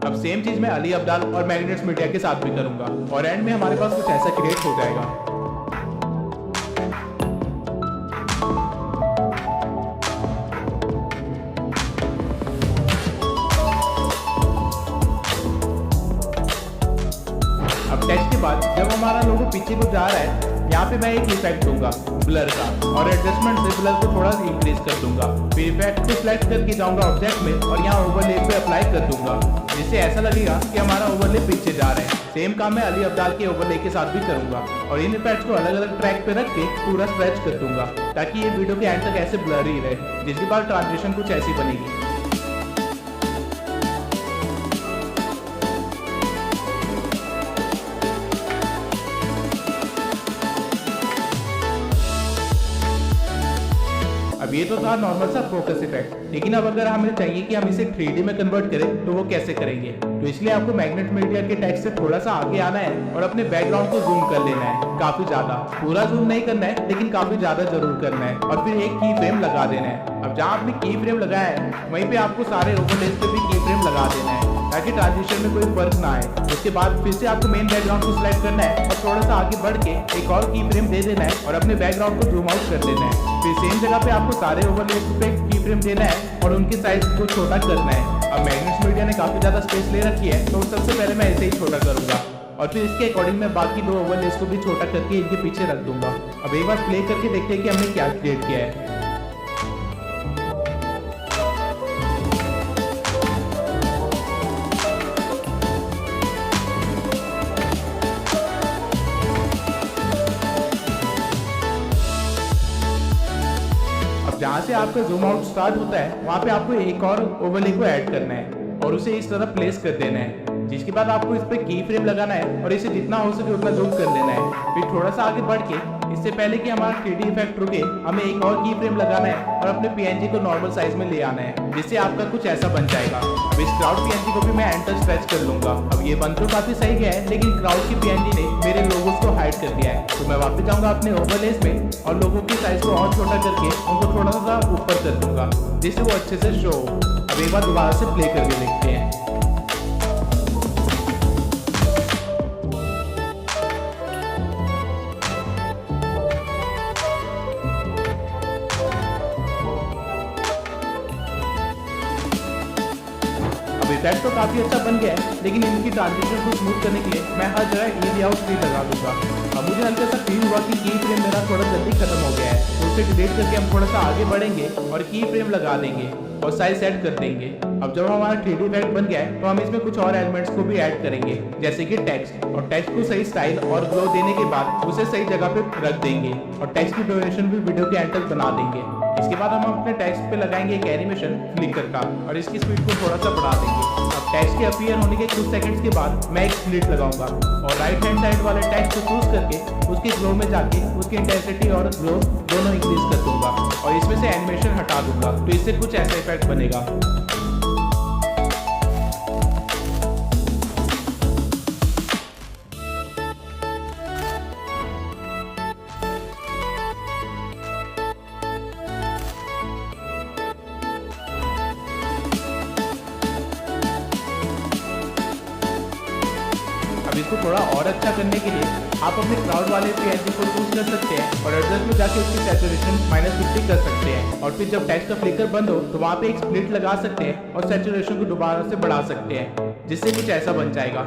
अब सेम चीज मैं अली अब्दाल और मैग्नेट्स मीडिया के साथ भी करूंगा और एंड में हमारे पास कुछ ऐसा क्रिएट हो जाएगा। अब टेक्स्ट के बाद जब हमारा लोगो पीछे को जा रहा है यहाँ पे मैं एक इफेक्ट दूंगा ब्लर का और एडजस्टमेंट से ब्लर को थोड़ा इंक्रीज कर दूंगा। फिर इफेक्ट को सिलेक्ट करके जाऊंगा ऑब्जेक्ट में और यहाँ ओवरले पे अप्लाई कर दूंगा जिससे ऐसा लगेगा कि हमारा ओवरले पीछे जा रहे हैं। सेम काम मैं अली अब्दाल के ओवरले के साथ भी करूंगा और इन इफेक्ट्स को अलग अलग ट्रैक पे रख के पूरा स्ट्रेच कर दूंगा ताकि ये वीडियो के एंड तक ऐसे ब्लर ही रहे जिसके बाद ट्रांजिशन कुछ ऐसी बनेगी। अब ये तो था नॉर्मल सा फोकस इफेक्ट, लेकिन अब अगर हमें चाहिए कि हम इसे 3D में कन्वर्ट करें तो वो कैसे करेंगे। तो इसलिए आपको मैग्नेट मीडिया के टेक्स्ट से थोड़ा सा आगे आना है और अपने बैकग्राउंड को जूम कर लेना है काफी ज्यादा। पूरा जूम नहीं करना है लेकिन काफी ज्यादा जरूर करना है और फिर एक की फ्रेम लगा देना है। अब जहाँ आपने की फ्रेम लगाया है वहीं पे आपको सारे ओवरलेस पे भी की फ्रेम लगा देना है ताकि ट्रांजिशन में कोई फर्क ना आए। उसके बाद फिर से आपको मेन बैकग्राउंड को सिलेक्ट करना है और थोड़ा सा आगे बढ़ के एक और की फ्रेम दे देना है और अपने बैकग्राउंड को जूम आउट कर देना है। फिर सेम जगह पे आपको सारे ओवरलेस पे की फ्रेम देना है और उनके साइज को छोटा करना है। अब मैग्नेट्स मीडिया ने काफी ज्यादा स्पेस ले रखी है तो सबसे पहले मैं ऐसे ही छोटा करूंगा और फिर इसके अकॉर्डिंग मैं बाकी 2 ओवरलेस को भी छोटा करके इनके पीछे रख दूंगा। अब एक बार प्ले करके देखते हैं कि हमने क्या क्रिएट किया है। जहाँ से आपका जूम आउट स्टार्ट होता है वहाँ पे आपको एक और ओवरले को ऐड करना है और उसे इस तरह प्लेस कर देना है, जिसके बाद आपको इस पे की फ्रेम लगाना है और इसे जितना हो सके उतना जूम कर लेना है। फिर थोड़ा सा आगे बढ़ के इससे पहले कि हमारा 3D इफेक्ट रुके हमें एक और की फ्रेम लगाना है और अपने PNG को नॉर्मल साइज में ले आना है, जिससे आपका कुछ ऐसा बन जाएगा। अब इस क्राउड PNG को भी मैं एंटर स्ट्रेच कर लूंगा। अब ये बन तो काफी सही गया है, लेकिन क्राउड की PNG ने मेरे लोगोस को हाइड कर दिया है, तो मैं वापस जाऊंगा अपने ओवरलेस में और लोगों की साइज को और छोटा करके उनको थोड़ा सा ऊपर कर दूंगा, जिससे वो अच्छे से शो हो। अब एक बार दोबारा से प्ले करके देखते हैं। इफेक्ट तो काफी अच्छा बन गया है, लेकिन इनकी ट्रांजिशन को स्मूथ करने के लिए मैं हर जगह ईजी आउट 3 लगा दूंगा। अब मुझे हल्का सा फील हुआ कि की फ्रेम मेरा थोड़ा जल्दी खत्म हो गया है, तो उसे डिलीट करके हम थोड़ा सा आगे बढ़ेंगे और की फ्रेम लगा देंगे और साइज सेट कर देंगे। अब जब हमारा 3D इफेक्ट बन गया है तो हम इसमें कुछ और एलिमेंट्स को भी ऐड करेंगे, जैसे कि टेक्स्ट, और टेक्स्ट को सही स्टाइल और ग्लो देने के बाद उसे सही जगह पे रख देंगे और टेक्स्ट की ड्यूरेशन भी वीडियो के एंड तक बना देंगे। इसके बाद हम अपने टेक्स्ट पे लगाएंगे एक एनिमेशन फ्लिकर का और इसकी स्पीड को थोड़ा सा बढ़ा देंगे। अब टेक्स्ट के अपीयर होने के कुछ सेकंड्स के बाद मैं एक स्प्लिट लगाऊंगा और राइट हैंड साइड वाले टेक्स्ट को चूज करके उसके ग्लो में जाके उसकी इंटेंसिटी और ग्लो दोनों इंक्रीज कर दूंगा और इसमें से एनिमेशन हटा दूंगा, तो इससे कुछ ऐसा इफेक्ट बनेगा। इसको थोड़ा और अच्छा करने के लिए आप अपने क्राउड वाले PNG को चूज कर सकते हैं और एडजस्ट में जाके उसकी सैचुरेशन -50 कर सकते हैं और फिर जब टेक्स्ट का फ्लिकर बंद हो तो वहाँ पे एक स्प्लिट लगा सकते हैं और सैचुरेशन को दोबारा से बढ़ा सकते हैं, जिससे कुछ ऐसा बन जाएगा।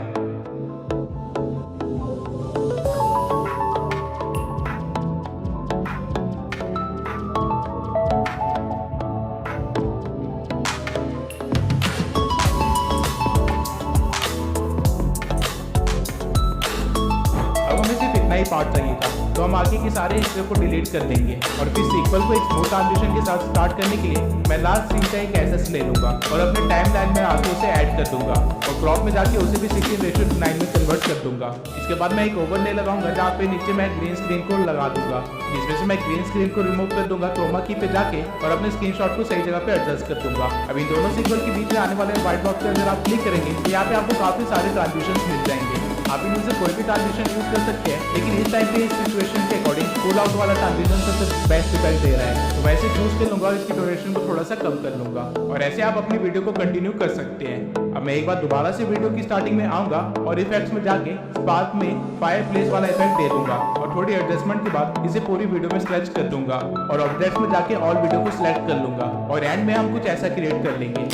पार्ट चाहिए था, तो हम आगे के सारे हिस्से को डिलीट कर देंगे और फिर सीक्वल को एक स्मूथ ट्रांजिशन के साथ स्टार्ट करने के लिए मैं लास्ट सीन का एक एसेस ले लूंगा और अपने टाइम लाइन में आके उसे ऐड कर दूंगा और क्रॉप में जाके उसे भी 16:9 में कन्वर्ट कर दूंगा। इसके बाद मैं एक ओवरले लगाऊंगा जहाँ पे नीचे मैं ग्रीन स्क्रीन को लगा दूंगा, जिसमें से मैं ग्रीन स्क्रीन को रिमूव कर दूंगा क्रोमा की पे जाके और अपने स्क्रीनशॉट को सही जगह पे एडजस्ट कर दूंगा। अब इन दोनों सीक्वल के बीच में आने वाले व्हाइट बॉक्स पे अगर आप क्लिक करेंगे तो यहाँ पे आपको काफी सारे ट्रांजिशन मिल जाएंगे। आप इनमें से कोई भी ट्रांजिशन यूज कर सकते हैं, लेकिन इस टाइम पे इस सिचुएशन के अकॉर्डिंग पुल आउट वाला ट्रांजिशन सबसे बेस्ट इफेक्ट दे रहा है, तो वैसे चूज कर लूंगा और इसकी ड्यूरेशन को थोड़ा सा कम कर लूंगा और ऐसे आप अपनी वीडियो को कंटिन्यू कर सकते हैं। अब मैं एक बार दोबारा से वीडियो की स्टार्टिंग में आऊंगा और इफेक्ट्स में जाके स्पार्क में फायर प्लेस वाला इफेक्ट दे दूंगा और थोड़ी एडजस्टमेंट के बाद इसे पूरी वीडियो में स्ट्रेच कर दूंगा और ऑब्जेक्ट्स में जाके ऑल वीडियो को सिलेक्ट कर लूंगा और एंड में हम कुछ ऐसा क्रिएट कर लेंगे।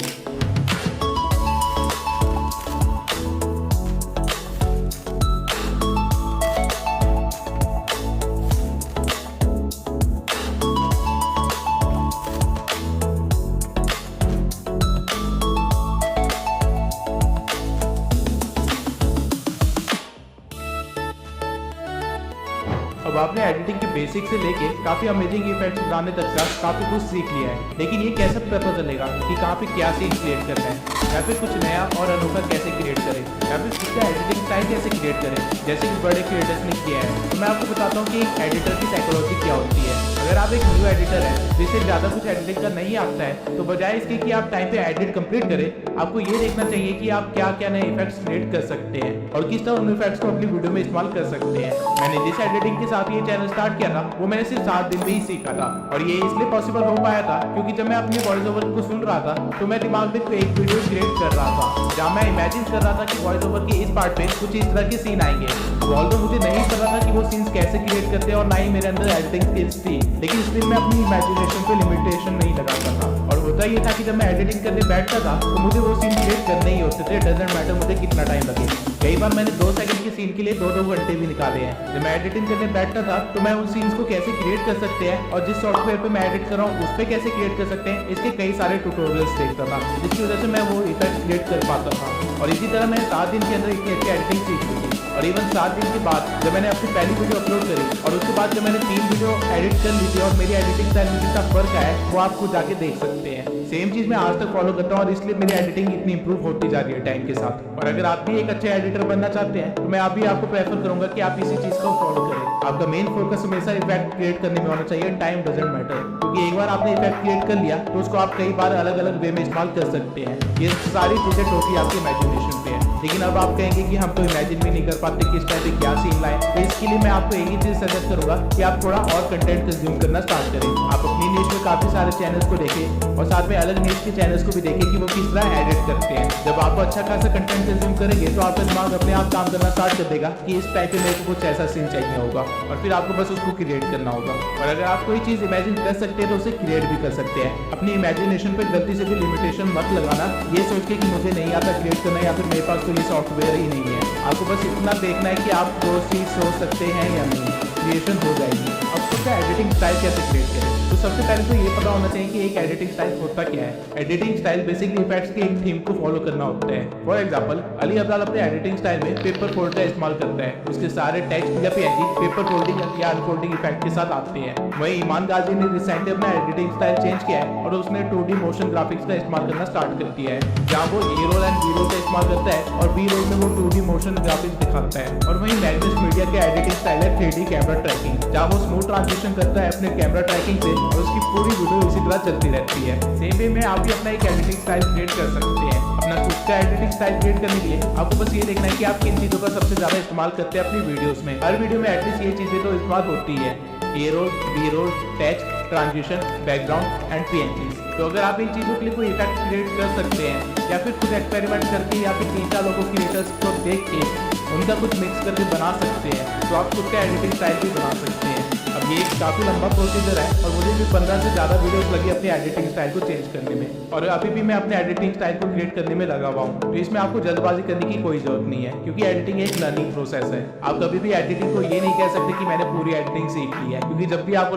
अब आपने एडिटिंग के बेसिक से लेके काफी अमेजिंग इफेक्ट्स बनाने तक का काफी कुछ सीख लिया है, लेकिन ये कैसे पता चलेगा कि कहाँ पे क्या सीन क्रिएट करना है या फिर कुछ नया और अनोखा कैसे क्रिएट करें या फिर उसका एडिटिंग स्टाइल कैसे क्रिएट करें, जैसे कि बड़े क्रिएटर्स ने किया है। तो मैं आपको बताता हूँ कि एक एडिटर की साइकोलॉजी क्या होती है। अगर आप एक न्यू एडिटर है जिसे ज़्यादा कुछ एडिटिंग का नहीं आता है, तो बजाय इसके कि आप टाइम पे एडिट कंप्लीट करें, आपको ये देखना चाहिए कि आप क्या क्या नए इफेक्ट्स क्रिएट कर सकते हैं और किस तरह उन इफेक्ट्स को अपनी वीडियो में इस्तेमाल कर सकते हैं। मैंने जिस एडिटिंग के साथ ये चैनल स्टार्ट किया था वो मैंने सिर्फ 7 दिन में ही सीखा था और ये इसलिए पॉसिबल हो पाया था क्योंकि जब मैं अपनी वॉइस ओवर को सुन रहा था तो मैं दिमाग में एक वीडियो क्रिएट कर रहा था जहाँ मैं इमेजिन कर रहा था कि वॉइस ओवर के इस पार्ट पे कुछ इस तरह के सीन आएंगे। ऑल्दो मुझे नहीं पता था कि वो सीन्स कैसे क्रिएट करते हैं और ना ही मेरे अंदर एडिटिंग स्किल्स थी, लेकिन इसलिए मैं अपनी इमेजिनेशन पे लिमिटेशन नहीं लगाता था और होता ये था कि जब मैं एडिटिंग करने बैठता था तो मुझे वो सीन क्रिएट करने ही होते थे, डजंट मैटर मुझे कितना टाइम लगे। कई बार मैंने 2 सेकंड के सीन के लिए 2-2 घंटे भी निकाले हैं। जब मैं एडिटिंग करने बैठता था तो मैं उन सीन्स को कैसे क्रिएट कर सकते हैं और जिस सॉफ्टवेयर पे मैं एडिट कर रहा हूँ उस पे कैसे क्रिएट कर सकते हैं, इसके कई सारे ट्यूटोरियल्स देखता था, जिसकी वजह से मैं वो इफेक्ट क्रिएट कर पाता था। और इसी तरह मैंने 7 दिन के अंदर इतनी अच्छी एडिटिंग सीख ली थी। और इवन 7 दिन के बाद जब मैंने अपनी पहली वीडियो अपलोड करी और उसके बाद जब मैंने 3 वीडियो एडिट कर ली थी और मेरी एडिटिंग स्टाइल में कितना फर्क आया है वो आप खुद जाके देख सकते हैं। सेम चीज मैं आज तक फॉलो करता हूँ और इसलिए मेरी एडिटिंग इतनी इंप्रूव होती जा रही है टाइम के साथ। और अगर आप भी एक अच्छे एडिटर बनना चाहते हैं तो मैं आपको प्रेफर करूंगा कि आप इसी चीज को फॉलो करें। आपका मेन फोकस हमेशा इफेक्ट क्रिएट करने में होना चाहिए, टाइम डजंट मैटर, क्योंकि एक बार आपने इफेक्ट क्रिएट कर लिया तो उसको आप कई बार अलग अलग वे में इस्तेमाल कर सकते हैं। ये सारी चीजें टोटली आपकी इमेजिनेशन पे है। लेकिन अब आप कहेंगे कि हम तो इमेजिन भी नहीं कर पाते किस टाइप से क्या सीन लाएं, तो इसके लिए मैं आपको एक ही चीज सजेस्ट करूंगा कि आप थोड़ा और कंटेंट कंज्यूम करना स्टार्ट करें। आप अपनी न्यूज में काफी सारे चैनल्स को देखें और साथ में अलग न्यूज के चैनल्स को भी देखें कि वो किस तरह एडिट करते हैं। जब आप अच्छा खासा कंटेंट कंज्यूम करेंगे तो आपका दिमाग अपने आप काम करना स्टार्ट कर देगा कि इस टाइप के मेरे को कुछ ऐसा सीन चाहिए होगा और फिर आपको बस उसको क्रिएट करना होगा। और अगर आप कोई चीज इमेजिन कर सकते हैं तो उसे क्रिएट भी कर सकते हैं। अपनी इमेजिनेशन पे गलती से भी लिमिटेशन मत लगाना ये सोच के कि मुझे नहीं आता क्रिएट करना या फिर मेरे पास कोई सॉफ्टवेयर ही नहीं है। आपको बस इतना देखना है कि आप वो चीज सोच सकते हैं या नहीं, क्रिएशन हो जाएगी। अब उसका एडिटिंग स्टाइल कैसे क्रिएट करें, तो सबसे पहले तो ये पता होना चाहिए कि एक एडिटिंग स्टाइल होता क्या है। एडिटिंग स्टाइल बेसिकली इफेक्ट्स के एक थीम को फॉलो करना होता है। फॉर एग्जांपल अली अब्दाल अपने एडिटिंग स्टाइल में पेपर फोल्ड का इस्तेमाल करता है। उसके सारे टेक्स्ट या पीएनजी पेपर फोल्डिंग या अनफोल्डिंग इफेक्ट के साथ आते हैं। वहीं ईमान गाजी ने रिसेंटली अपना एडिटिंग स्टाइल चेंज किया है और उसने 2D मोशन ग्राफिक्स का इस्तेमाल करना स्टार्ट कर दिया है, जहाँ वो ए रोल एंड बी रोल का इस्तेमाल करता है और बी रोल में वो 2D मोशन ग्राफिक्स दिखाता है। और वहीं मैग्नेस मीडिया के एडिटिंग स्टाइल है 3D कैमरा ट्रैकिंग, जहाँ वो स्मूथ ट्रांजिशन करता है अपने कैमरा ट्रैकिंग से और उसकी पूरी वीडियो इसी तरह चलती रहती है। सेम वे में आप भी अपना एक एडिटिंग स्टाइल क्रिएट कर सकते हैं। अपना खुद का एडिटिंग स्टाइल क्रिएट करने के लिए आपको बस ये देखना है कि आप किन चीजों का सबसे ज्यादा इस्तेमाल करते हैं अपनी वीडियोस में। हर वीडियो में एटलीस्ट ये चीजें तो इस्तेमाल होती है, A roll, B roll, text, transition, background and PNG. तो अगर आप इन चीजों के लिए कोई इफेक्ट क्रिएट कर सकते हैं या फिर खुद एक्सपेरिमेंट करके या फिर 3-4 लोगों क्रिएटर्स को देख के उनका कुछ मिक्स करके बना सकते हैं, तो आप खुद का एडिटिंग स्टाइल भी बना सकते हैं। अब ये एक काफी लंबा प्रोसीजर है और मुझे भी 15 से ज्यादा वीडियोस लगी अपनी एडिटिंग स्टाइल को चेंज करने में, और अभी भी मैं अपने एडिटिंग स्टाइल को क्रिएट करने में लगा हुआ हूँ। तो इसमें आपको जल्दबाजी करने की कोई जरूरत नहीं है, क्योंकि एडिटिंग एक लर्निंग प्रोसेस है। आप कभी भी एडिटिंग को ये नहीं कह सकते कि मैंने पूरी एडिटिंग सीख ली है, क्योंकि जब भी आपको